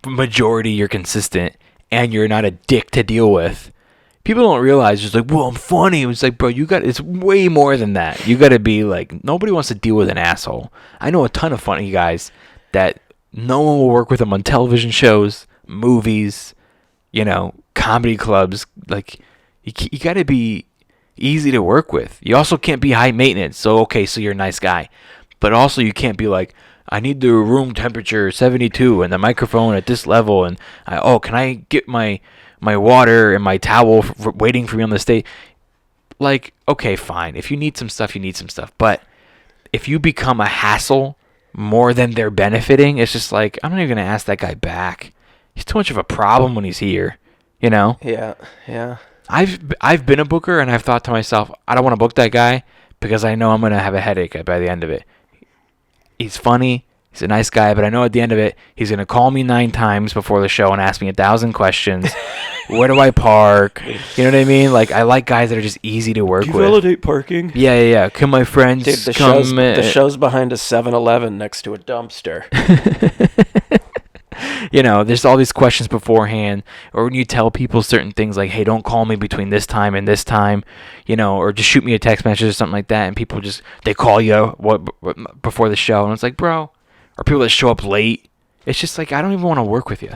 majority you're consistent, and you're not a dick to deal with. People don't realize, just like, well, I'm funny. It's like, bro, it's way more than that. You got to be like, nobody wants to deal with an asshole. I know a ton of funny guys that no one will work with them on television shows, movies, comedy clubs. Like, you got to be easy to work with. You also can't be high maintenance. So you're a nice guy. But also you can't be like, I need the room temperature 72 and the microphone at this level. And can I get my water and my towel waiting for me on the stage? Like, okay, fine. If you need some stuff, you need some stuff. But if you become a hassle more than they're benefiting, it's just like, I'm not even going to ask that guy back. He's too much of a problem when he's here, Yeah, yeah. I've been a booker, and I've thought to myself, I don't want to book that guy because I know I'm going to have a headache by the end of it. He's funny. He's a nice guy, but I know at the end of it, he's going to call me 9 times before the show and ask me 1,000 questions. Where do I park? You know what I mean? Like, I like guys that are just easy to work with. Validate parking? Yeah. Can my friends Dude, the come? show's behind a 7-Eleven next to a dumpster. There's all these questions beforehand, or when you tell people certain things like, hey, don't call me between this time and this time, or just shoot me a text message or something like that, and people they call you before the show, and it's like, bro, or people that show up late, it's just like, I don't even want to work with you.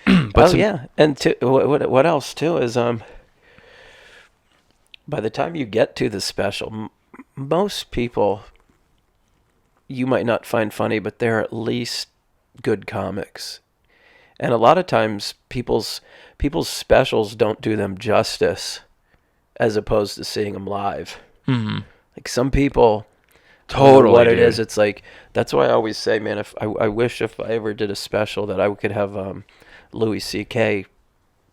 Yeah, and what else too is by the time you get to the special, most people you might not find funny, but they're at least good comics, And a lot of times people's specials don't do them justice as opposed to seeing them live. Mm-hmm. Like some people, Totally, what it dude. is, it's like, that's why I always say, man, if I wish if I ever did a special that I could have Louis C.K.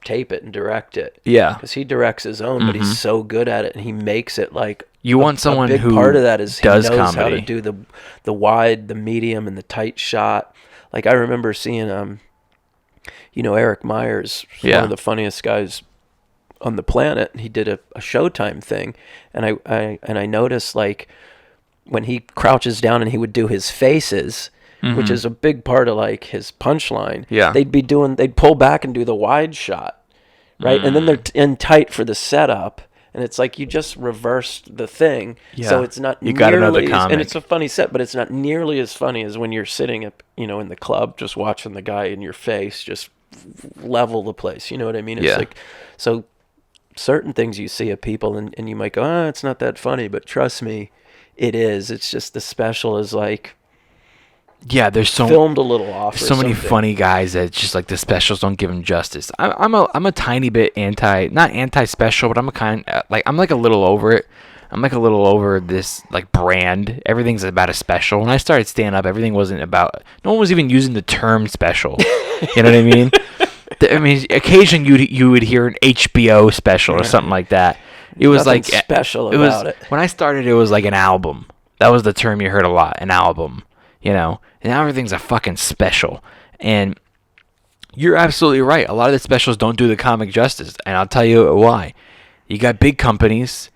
tape it and direct it. Yeah. Because he directs his own, but he's so good at it, and he makes it like You want someone a big who part of that is does he knows how comedy. to do the wide, the medium, and the tight shot. Like I remember seeing Eric Myers, one of the funniest guys on the planet. He did a Showtime thing, and I noticed like when he crouches down and he would do his faces, which is a big part of like his punchline. Yeah. They'd pull back and do the wide shot, right? And then they're in tight for the setup. And it's like you just reversed the thing, so it's not You got another nearly comic. and it's a funny set, but it's not nearly as funny as when you're sitting up, in the club, just watching the guy in your face just level the place. You know what I mean? It's like, so certain things you see of people, and you might go, it's not that funny, but trust me, it is. It's just the special is like There's filmed a little off. so many something. funny guys that just like the specials don't give them justice. I'm a tiny bit not anti-special, but I'm a little over it. I'm like a little over this like brand. Everything's about a special. When I started stand up, everything wasn't about. No one was even using the term special. You know what I mean? Occasionally you would hear an HBO special or something like that. It was Nothing like special it was, about it. When I started, it was like an album. That was the term you heard a lot, an album. And now everything's a fucking special. And you're absolutely right. A lot of the specials don't do the comic justice, and I'll tell you why. You got big companies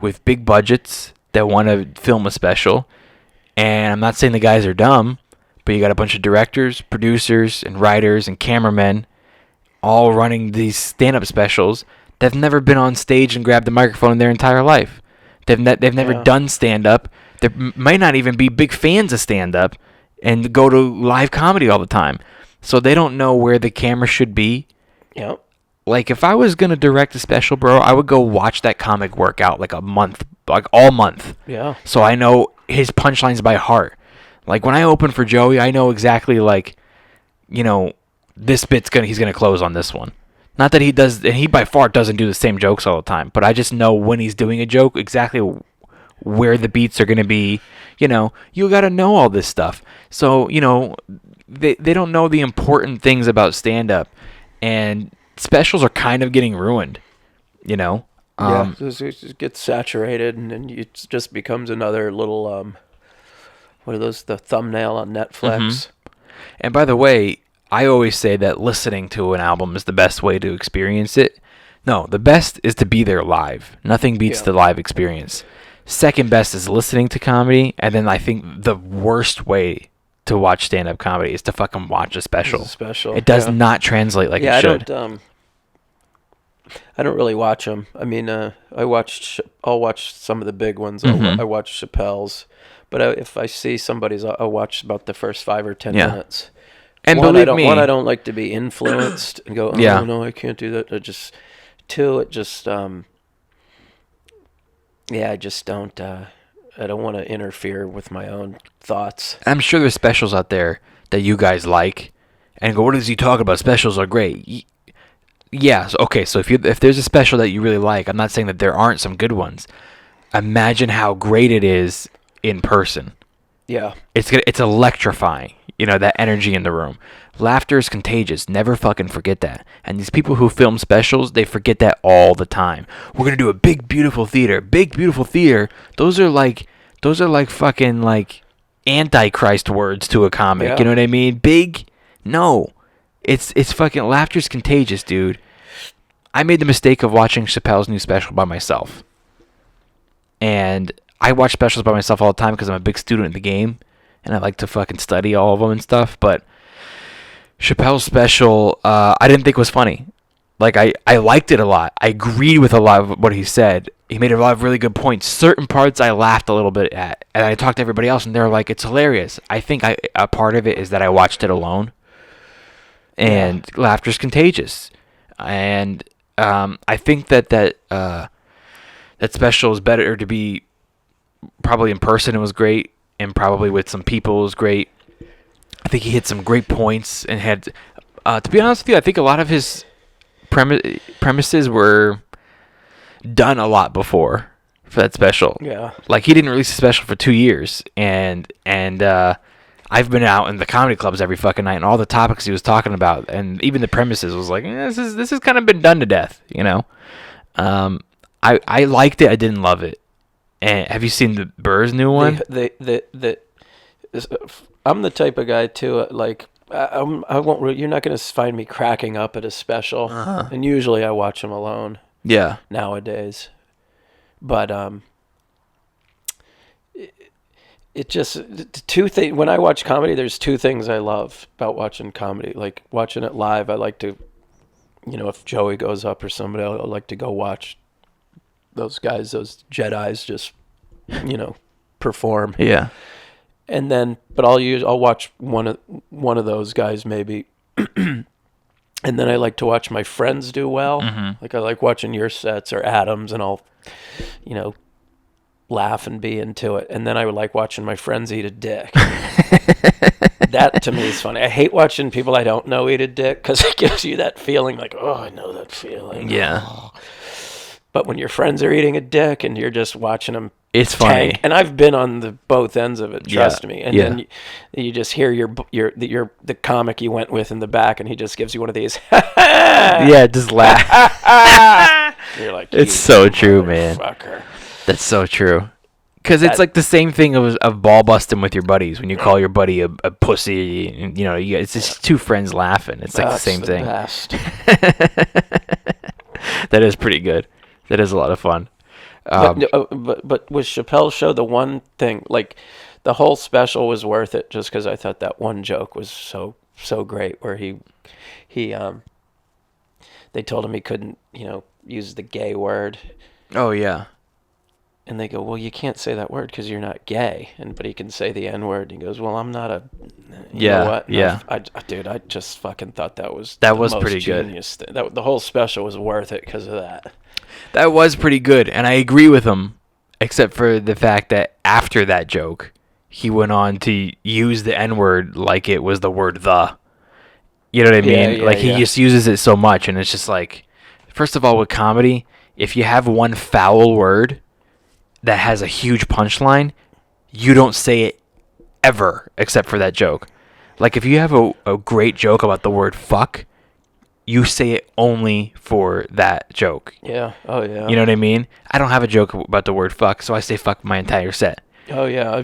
with big budgets that want to film a special, and I'm not saying the guys are dumb, but you got a bunch of directors, producers, and writers and cameramen all running these stand-up specials that have never been on stage and grabbed the microphone in their entire life. They've never done stand-up. They might not even be big fans of stand-up and go to live comedy all the time. So they don't know where the camera should be. Yep. Like, if I was going to direct a special, bro, I would go watch that comic work out like a month, like all month. Yeah. So I know his punchlines by heart. Like, when I open for Joey, I know exactly, like, this he's going to close on this one. Not that he does, and he by far doesn't do the same jokes all the time, but I just know when he's doing a joke exactly where the beats are going to be. You got to know all this stuff. So, they don't know the important things about stand-up, and specials are kind of getting ruined, Yeah, it gets saturated, and then it just becomes another little, what are those, the thumbnail on Netflix. And by the way, I always say that listening to an album is the best way to experience it. No, the best is to be there live. Nothing beats the live experience. Second best is listening to comedy, and then I think the worst way to watch stand-up comedy is to fucking watch a special. It does not translate like it should. I don't really watch them. I mean, I'll watch some of the big ones. I watch Chappelle's, but if I see somebody's, I'll watch about the first 5 or 10 minutes. And one, believe me, I don't like to be influenced and go, no, I can't do that. I just don't. I don't want to interfere with my own thoughts. I'm sure there's specials out there that you guys like, and go, what does he talk about? Specials are great. Yeah. So if there's a special that you really like, I'm not saying that there aren't some good ones. Imagine how great it is in person. Yeah. It's electrifying. That energy in the room. Laughter is contagious. Never fucking forget that. And these people who film specials, they forget that all the time. We're going to do a big, beautiful theater. Big, beautiful theater. Those are like fucking like antichrist words to a comic. Yeah. You know what I mean? Big? No. It's fucking laughter's contagious, dude. I made the mistake of watching Chappelle's new special by myself. And I watch specials by myself all the time because I'm a big student in the game. And I like to fucking study all of them and stuff. But Chappelle's special, I didn't think was funny. Like, I liked it a lot. I agreed with a lot of what he said. He made a lot of really good points. Certain parts I laughed a little bit at. And I talked to everybody else, and they were like, it's hilarious. I think a part of it is that I watched it alone. And laughter's contagious. And I think that special is better to be probably in person. It was great. And probably with some people, it was great. I think he hit some great points and had To be honest with you, I think a lot of his premises were done a lot before for that special. Yeah. Like, he didn't release a special for 2 years, and I've been out in the comedy clubs every fucking night, and all the topics he was talking about, and even the premises was like, this has kind of been done to death, you know. I liked it. I didn't love it. And have you seen the Burr's new one? I'm the type of guy too. Like, I won't. You're not going to find me cracking up at a special, and usually I watch them alone. Yeah. Nowadays, but it just two things. When I watch comedy, there's two things I love about watching comedy. Like watching it live, I like to, if Joey goes up or somebody, I like to go watch those guys, those Jedis, just perform. Yeah. And then, but I'll watch one of those guys maybe, and then I like to watch my friends do well. Mm-hmm. Like I like watching your sets or Adam's, and I'll, laugh and be into it. And then I would like watching my friends eat a dick. That to me is funny. I hate watching people I don't know eat a dick because it gives you that feeling like, oh, I know that feeling. Yeah. Oh. But when your friends are eating a dick and you're just watching them, it's funny. And I've been on the both ends of it. Trust me. And then you just hear the comic you went with in the back, and he just gives you one of these. Yeah, just laugh. You're like, it's so true, man. Fucker. That's so true. Because it's like the same thing of ball busting with your buddies when you call your buddy a pussy. And, it's just two friends laughing. It's like the same thing. Best. That is pretty good. That is a lot of fun. But with Chappelle's show, the one thing, like the whole special was worth it just because I thought that one joke was so great where they told him he couldn't, use the gay word. Oh, yeah. And they go, well, you can't say that word because you're not gay. But he can say the N word. And he goes, well, I'm not a. You know what? And yeah. I just fucking thought that was pretty genius good. Thing. The whole special was worth it because of that. That was pretty good, and I agree with him, except for the fact that after that joke, he went on to use the N word like it was the word the. You know what I mean? He just uses it so much, and it's just like, first of all, with comedy, if you have one foul word that has a huge punchline, you don't say it ever except for that joke. Like, if you have a great joke about the word fuck, you say it only for that joke. Yeah. Oh, yeah. You know what I mean? I don't have a joke about the word fuck, so I say fuck my entire set. Oh, yeah.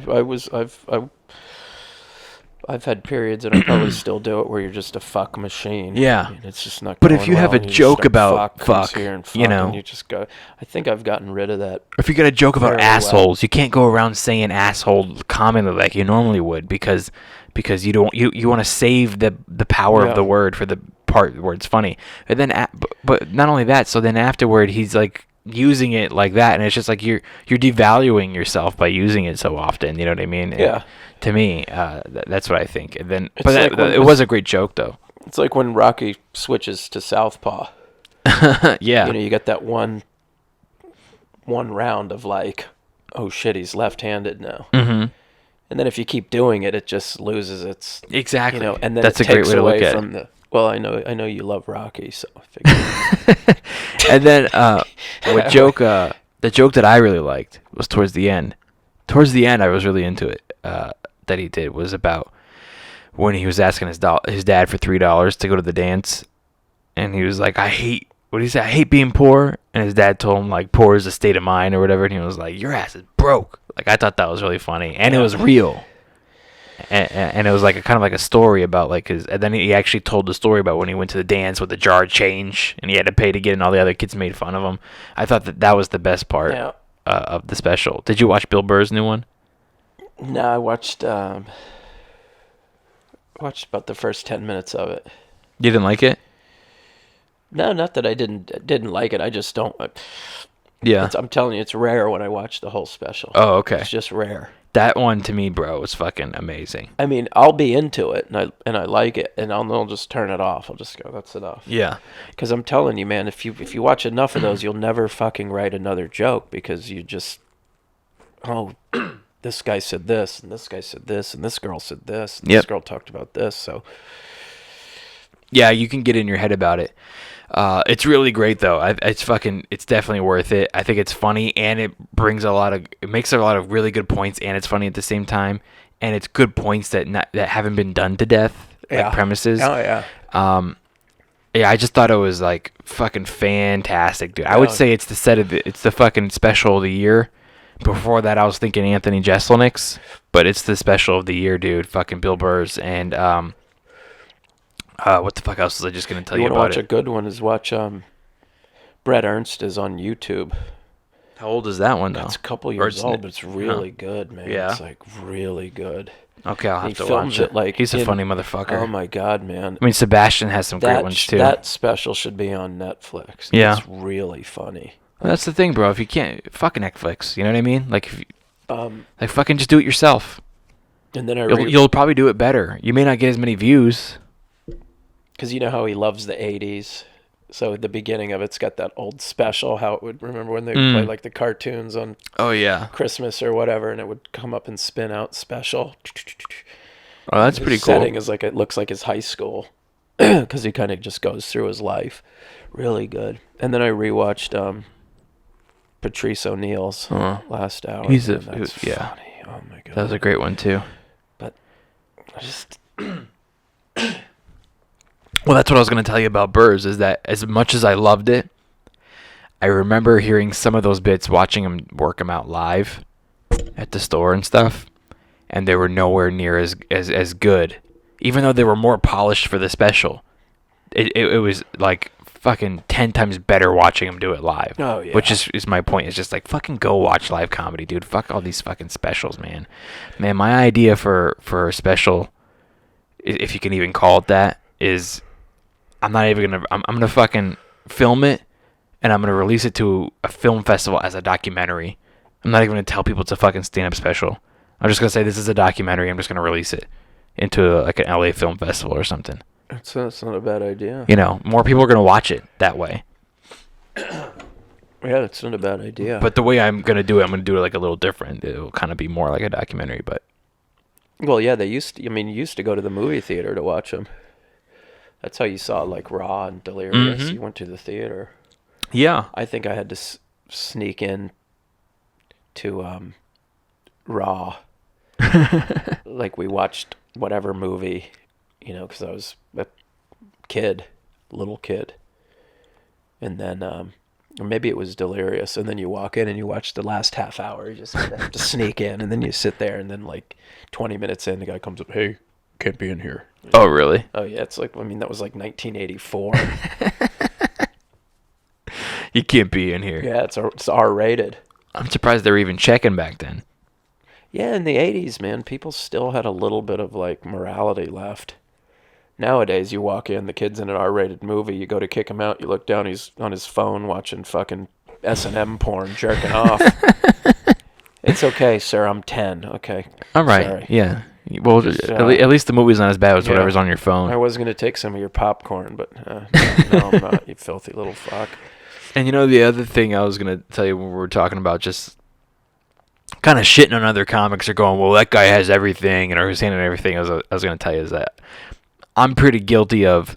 I've had periods, and I probably still do it, where you're just a fuck machine. Yeah. And it's just not. But if you have a you joke just about fuck, here and fuck, you know, and you just go. I think I've gotten rid of that. If you got a joke about Very assholes, you can't go around saying asshole commonly like you normally would because you don't you want to save the power of the word for the part where it's funny. And then but not only that, so then afterward he's like using it like that, and it's just like you're devaluing yourself by using it so often. You know what I mean? Yeah. And to me, that's what I think. And then, It's but like it was a great joke though. It's like when Rocky switches to southpaw. Yeah. You got that one round of like, oh shit, he's left-handed now. Mm-hmm. And then if you keep doing it, it just loses its exactly. And then that's it a great takes way to away look at from it. Well, I know you love Rocky, so I figured. And then the joke that I really liked was towards the end. Towards the end, I was really into it. That he did was about when he was asking his dad for $3 to go to the dance, and he was like, "I hate." What did he say? I hate being poor. And his dad told him, like, poor is a state of mind or whatever. And he was like, your ass is broke. Like, I thought that was really funny. And it was real. And it was like kind of like a story about like his. And then he actually told the story about when he went to the dance with the jar of change and he had to pay to get in. All the other kids made fun of him. I thought that was the best part of the special. Did you watch Bill Burr's new one? No, I watched about the first 10 minutes of it. You didn't like it? No, not that I didn't like it. I just don't. Yeah. I'm telling you, it's rare when I watch the whole special. Oh, okay. It's just rare. That one to me, bro, was fucking amazing. I mean, I'll be into it and I like it, and I'll just turn it off. I'll just go, that's enough. Yeah. Because I'm telling you, man, if you watch enough of those, you'll never fucking write another joke because you just, this guy said this, and this guy said this, and this girl said this, and this girl talked about this. So Yeah, you can get in your head about it. It's really great though. It's definitely worth it. I think it's funny, and it makes a lot of really good points, and it's funny at the same time, and it's good points that haven't been done to death, like premises. Oh yeah. Yeah, I just thought it was like fucking fantastic, dude. I would say it's the fucking special of the year. Before that, I was thinking Anthony Jeselnik's, but it's the special of the year, dude. Fucking Bill Burr's and what the fuck else was I just gonna tell you about watch it? A good one is watch Brett Ernst is on YouTube. How old is that one though? It's a couple years old, but it's really good, man. Yeah. It's like really good. Okay, I'll have to films watch it. like He's a funny motherfucker. Oh my god, man. I mean, Sebastian has some great ones too. That special should be on Netflix. Yeah. It's really funny. Well, that's the thing, bro. If you can't, fucking Netflix. You know what I mean? Like, if you, like fucking just do it yourself. And then You'll probably do it better. You may not get as many views. Because you know how he loves the 80s. So at the beginning of it's got that old special, how it would, remember when they would play like the cartoons on Christmas or whatever, and it would come up and spin out special. Oh, that's pretty cool. Setting is like, it looks like his high school, because he kind of just goes through his life. Really good. And then I rewatched Patrice O'Neal's last hour. He's funny. Oh my god. That was a great one too. But I just... Well, that's what I was going to tell you about Burrs, is that as much as I loved it, I remember hearing some of those bits, watching him work them out live at the store and stuff, and they were nowhere near as good. Even though they were more polished for the special, it was like fucking 10 times better watching him do it live. Oh, yeah. Which is my point. It's just like, fucking go watch live comedy, dude. Fuck all these fucking specials, man. Man, my idea for a special, if you can even call it that, is... I'm gonna fucking film it, and I'm gonna release it to a film festival as a documentary. I'm not even gonna tell people it's a fucking stand-up special. I'm just gonna say this is a documentary. I'm just gonna release it into like an LA film festival or something. That's not a bad idea. You know, more people are gonna watch it that way. Yeah, that's not a bad idea. But the way I'm gonna do it like a little different. It'll kind of be more like a documentary, but. Well, yeah, you used to go to the movie theater to watch them. That's how you saw like Raw and Delirious. Mm-hmm. You went to the theater. Yeah. I think I had to sneak in to Raw. Like we watched whatever movie, because I was a little kid. And then, or maybe it was Delirious. And then you walk in and you watch the last half hour. You just have to sneak in, and then you sit there, and then like 20 minutes in, the guy comes up, "Hey, can't be in here." Oh, really? Oh, yeah. It's like, that was like 1984. You can't be in here. Yeah, it's R-rated. I'm surprised they were even checking back then. Yeah, in the 80s, man, people still had a little bit of like morality left. Nowadays, you walk in, the kid's in an R-rated movie, you go to kick him out, you look down, he's on his phone watching fucking S&M porn, jerking off. It's okay, sir, I'm 10. Okay. All right. Sorry. Yeah. Well, at least the movie's not as bad as whatever's on your phone. I was going to take some of your popcorn, but no, I'm not, you filthy little fuck. And the other thing I was going to tell you when we were talking about just kind of shitting on other comics or going, well, that guy has everything or he's handling everything, I was going to tell you is that I'm pretty guilty of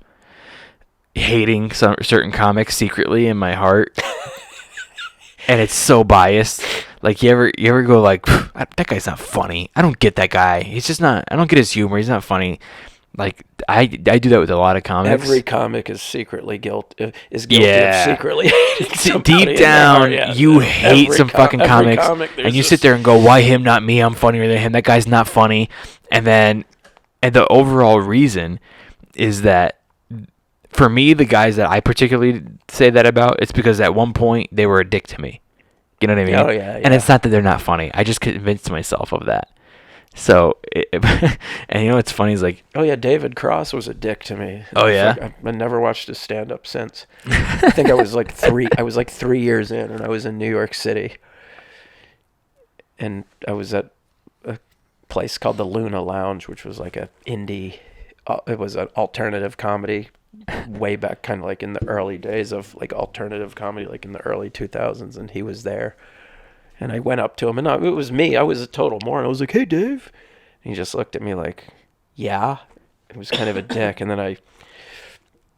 hating certain comics secretly in my heart. And it's so biased. Like, you ever go like, that guy's not funny. I don't get that guy. He's just not, I don't get his humor. He's not funny. Like, I do that with a lot of comics. Every comic is guilty of secretly hating deep down, you hate some fucking comics. And you sit there and go, why him, not me? I'm funnier than him. That guy's not funny. And the overall reason is that, for me, the guys that I particularly say that about, it's because at one point they were a dick to me. You know what I mean? Oh, yeah. And it's not that they're not funny. I just convinced myself of that. So, and what's funny is like... Oh, yeah, David Cross was a dick to me. Oh, yeah? I never watched his stand-up since. I think I was like 3 years in, and I was in New York City. And I was at a place called the Luna Lounge, which was like a indie... it was an alternative comedy way back, kind of like in the early days of like alternative comedy, like in the early 2000s, and he was there. And I went up to him, and it was me. I was a total moron. I was like, "Hey, Dave." And he just looked at me like, "Yeah." It was kind of a dick. And then I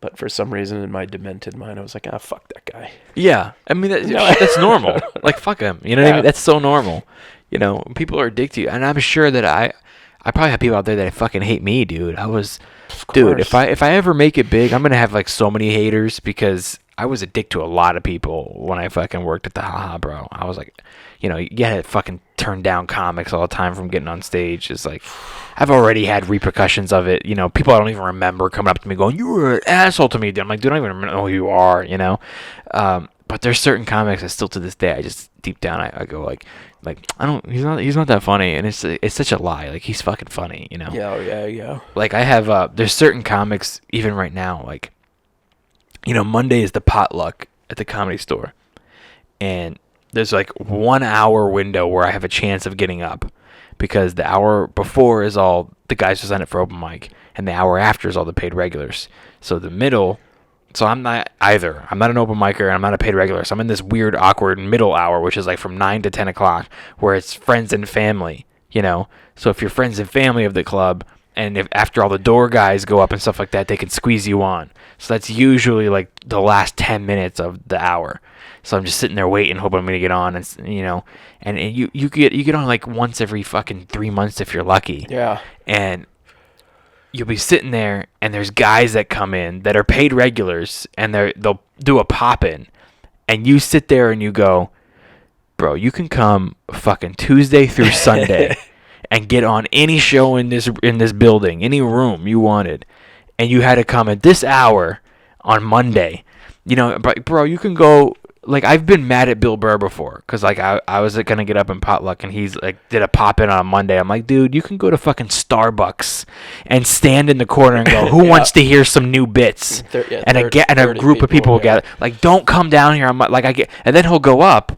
But for some reason in my demented mind, I was like, fuck that guy. Yeah, I mean that's normal. Like fuck him, you know what I mean? That's so normal. You know, people are addicted to you, and I'm sure that I probably have people out there that fucking hate me, dude. Dude, if I ever make it big, I'm gonna have like so many haters because I was a dick to a lot of people when I fucking worked at the Haha, bro. I was like, you know, you had to fucking turn down comics all the time from getting on stage. It's like, I've already had repercussions of it. You know, people I don't even remember coming up to me going, "You were an asshole to me." I'm like, dude, I don't even know who you are, you know? But there's certain comics that still to this day, I just, deep down, I go like, he's not that funny. And it's such a lie. Like, he's fucking funny, you know? Yeah. Like, I have, there's certain comics, even right now, like, you know, Monday is the potluck at the Comedy Store. And there's like 1 hour window where I have a chance of getting up because the hour before is all the guys who sign up for open mic and the hour after is all the paid regulars. So the middle, so I'm not either. I'm not an open micer and I'm not a paid regular. So I'm in this weird, awkward middle hour, which is like from 9 to 10 o'clock where it's friends and family, you know? So if you're friends and family of the club and if after all the door guys go up and stuff like that, they can squeeze you on. So that's usually like the last 10 minutes of the hour. So I'm just sitting there waiting, hoping I'm gonna get on, and you know, and you get on like once every fucking 3 months if you're lucky. Yeah. And you'll be sitting there, and there's guys that come in that are paid regulars, and they'll do a pop in, and you sit there and you go, bro, you can come fucking Tuesday through Sunday, and get on any show in this building, any room you wanted, and you had to come at this hour on Monday. You know, bro, you can go. Like, I've been mad at Bill Burr before because, like, I was going to get up in potluck and he's, like, did a pop-in on Monday. I'm like, dude, you can go to fucking Starbucks and stand in the corner and go, who wants to hear some new bits? And a group of people will gather. Like, don't come down here. I'm like, and then he'll go up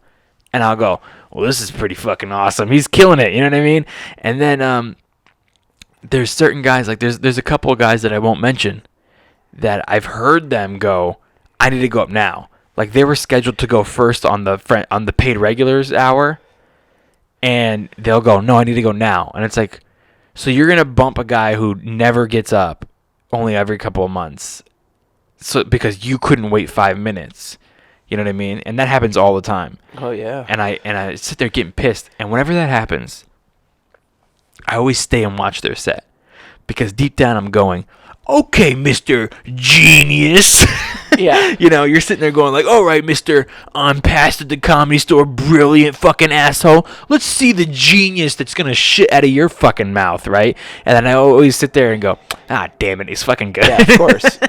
and I'll go, well, this is pretty fucking awesome. He's killing it. You know what I mean? And then there's certain guys, like, there's a couple of guys that I won't mention that I've heard them go, I need to go up now. Like, they were scheduled to go first on the paid regulars hour, and they'll go, no, I need to go now. And it's like, so you're going to bump a guy who never gets up only every couple of months so because you couldn't wait 5 minutes. You know what I mean? And that happens all the time. Oh, yeah. And I sit there getting pissed. And whenever that happens, I always stay and watch their set. Because deep down I'm going, okay, Mr. Genius. Yeah. You know, you're sitting there going like, all right, Mr. I'm past at the Comedy Store, brilliant fucking asshole. Let's see the genius that's going to shit out of your fucking mouth, right? And then I always sit there and go, ah, damn it, he's fucking good. Yeah, of course.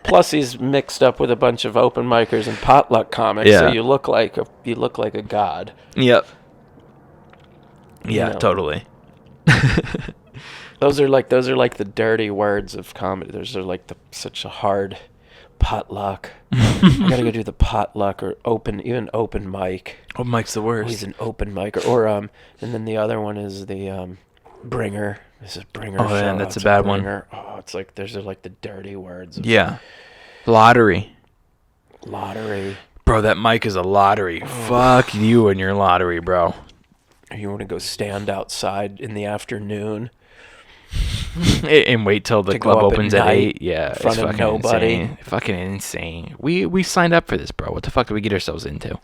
Plus, he's mixed up with a bunch of open micers and potluck comics, so you look like a god. Yep. Yeah, You know. totally. Those are like the dirty words of comedy. Those are like such a hard potluck. I gotta go do the potluck or open mic. Open mic's the worst. He's an open mic or and then the other one is the bringer. This is bringer. Oh man, that's a bad one. Oh, it's like those are like the dirty words. Yeah. Lottery. Bro, that mic is a lottery. Fuck you and your lottery, bro. You want to go stand outside in the afternoon and wait till the club opens at 8. Yeah, in front it's of fucking nobody. insane. Fucking insane. We signed up for this, bro. What the fuck did we get ourselves into?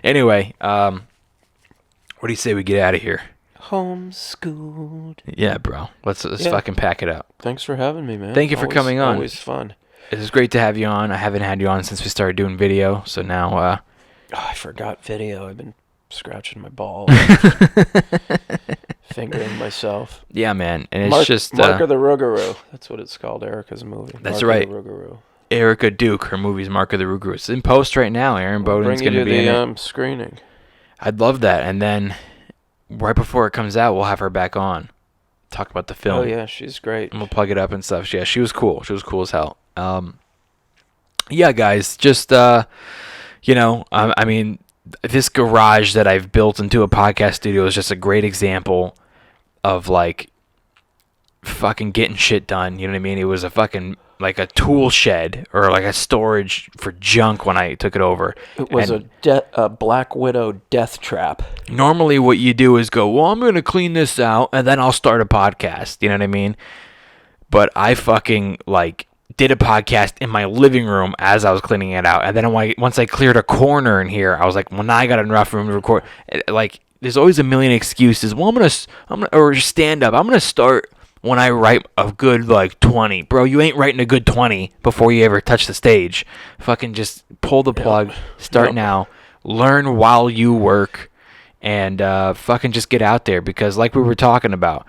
Anyway, what do you say we get out of here? Homeschooled. Yeah, bro. Let's fucking pack it up. Thanks for having me, man. Thank you for coming on. Always fun. It is great to have you on. I haven't had you on since we started doing video, so now I forgot video. I've been scratching my balls. Fingering myself. Yeah, man. And it's just Mark of the Rougarou. That's what it's called, Erica's movie. That's Mark right. Of the Rougarou. Erica Duke, her movie's Mark of the Rougarou. It's in post right now. Aaron Bowden's going to be in it. Screening. I'd love that. And then right before it comes out, we'll have her back on. Talk about the film. Oh, yeah. She's great. And we'll plug it up and stuff. Yeah, she was cool. She was cool as hell. Yeah, guys, just, you know, I mean, this garage that I've built into a podcast studio is just a great example of, like, fucking getting shit done. You know what I mean? It was a fucking, like, a tool shed or, like, a storage for junk when I took it over. It was a Black Widow death trap. Normally what you do is go, well, I'm going to clean this out, and then I'll start a podcast. You know what I mean? but I fucking like did a podcast in my living room as I was cleaning it out. And then once I cleared a corner in here, I was like, well, now I got enough room to record. Like, there's always a million excuses. Well, I'm gonna or stand up. I'm gonna start when I write a good like 20. Bro, you ain't writing a good 20 before you ever touch the stage. Fucking just pull the plug. Start now. Learn while you work, and fucking just get out there, because like we were talking about,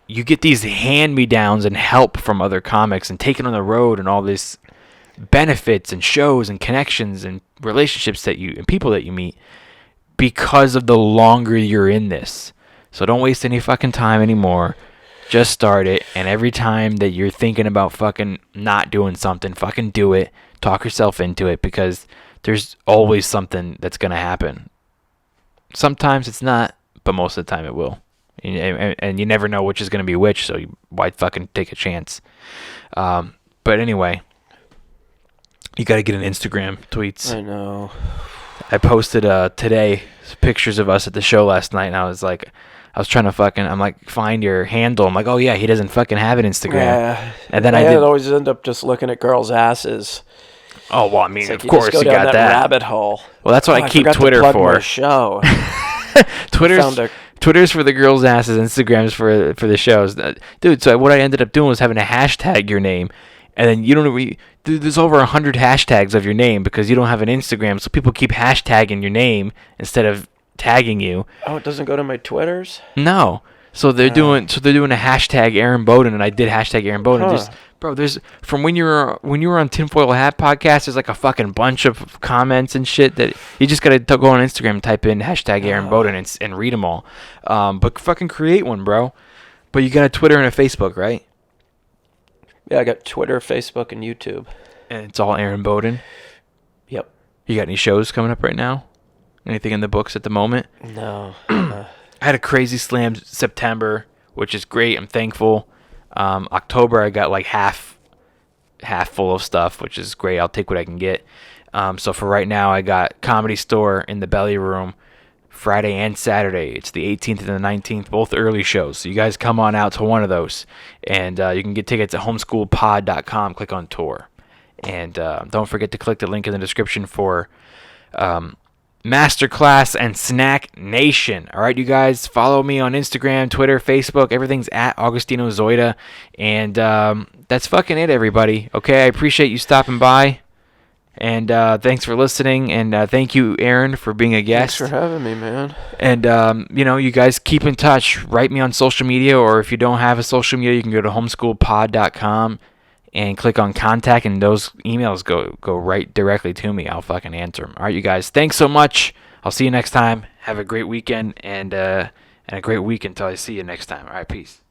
you get these hand-me-downs and help from other comics and taking on the road and all this benefits and shows and connections and relationships and people that you meet because of the longer you're in this. So don't waste any fucking time anymore. Just start it, and every time that you're thinking about fucking not doing something, fucking do it. Talk yourself into it, because there's always something that's going to happen. Sometimes it's not, but most of the time it will. And you never know which is going to be which, so why fucking take a chance? But anyway, you got to get an Instagram tweets. I know. I posted today pictures of us at the show last night, and I was trying to I'm like, find your handle. I'm like, oh yeah, he doesn't fucking have an Instagram. Yeah. And then I did. always end up just looking at girls' asses. Oh well, I mean, Like of course you you got that rabbit hole. Well, that's what I keep Twitter to plug for. My show. Twitter's for the girls' asses. Instagram's for the shows, dude. So what I ended up doing was having a hashtag your name, and then you don't know. Dude, there's over 100 hashtags of your name because you don't have an Instagram, so people keep hashtagging your name instead of tagging you. Oh, it doesn't go to my Twitters? No. So they're doing a hashtag Aaron Bowden, and I did hashtag Aaron Bowden. There's from when you were on Tinfoil Hat podcast, there's like a fucking bunch of comments and shit that you just gotta go on Instagram and type in hashtag Aaron Bowden and read them all. But fucking create one, bro. But you got a Twitter and a Facebook, right? Yeah, I got Twitter, Facebook, and YouTube. And it's all Aaron Bowden. Yep. You got any shows coming up right now? Anything in the books at the moment? No. I had a crazy slam September, which is great. I'm thankful. October, I got like half full of stuff, which is great. I'll take what I can get. So for right now, I got Comedy Store in the Belly Room Friday and Saturday. It's the 18th and the 19th, both early shows. So you guys come on out to one of those. And you can get tickets at homeschoolpod.com. Click on tour. And don't forget to click the link in the description for Masterclass and Snack Nation. All right, you guys, follow me on Instagram, Twitter, Facebook. Everything's at Augustino Zoida. And that's fucking it, everybody. Okay, I appreciate you stopping by. And thanks for listening. And thank you, Aaron, for being a guest. Thanks for having me, man. And, you guys keep in touch. Write me on social media, or if you don't have a social media, you can go to homeschoolpod.com and click on contact, and those emails go right directly to me. I'll fucking answer them. All right, you guys. Thanks so much. I'll see you next time. Have a great weekend and a great week until I see you next time. All right, peace.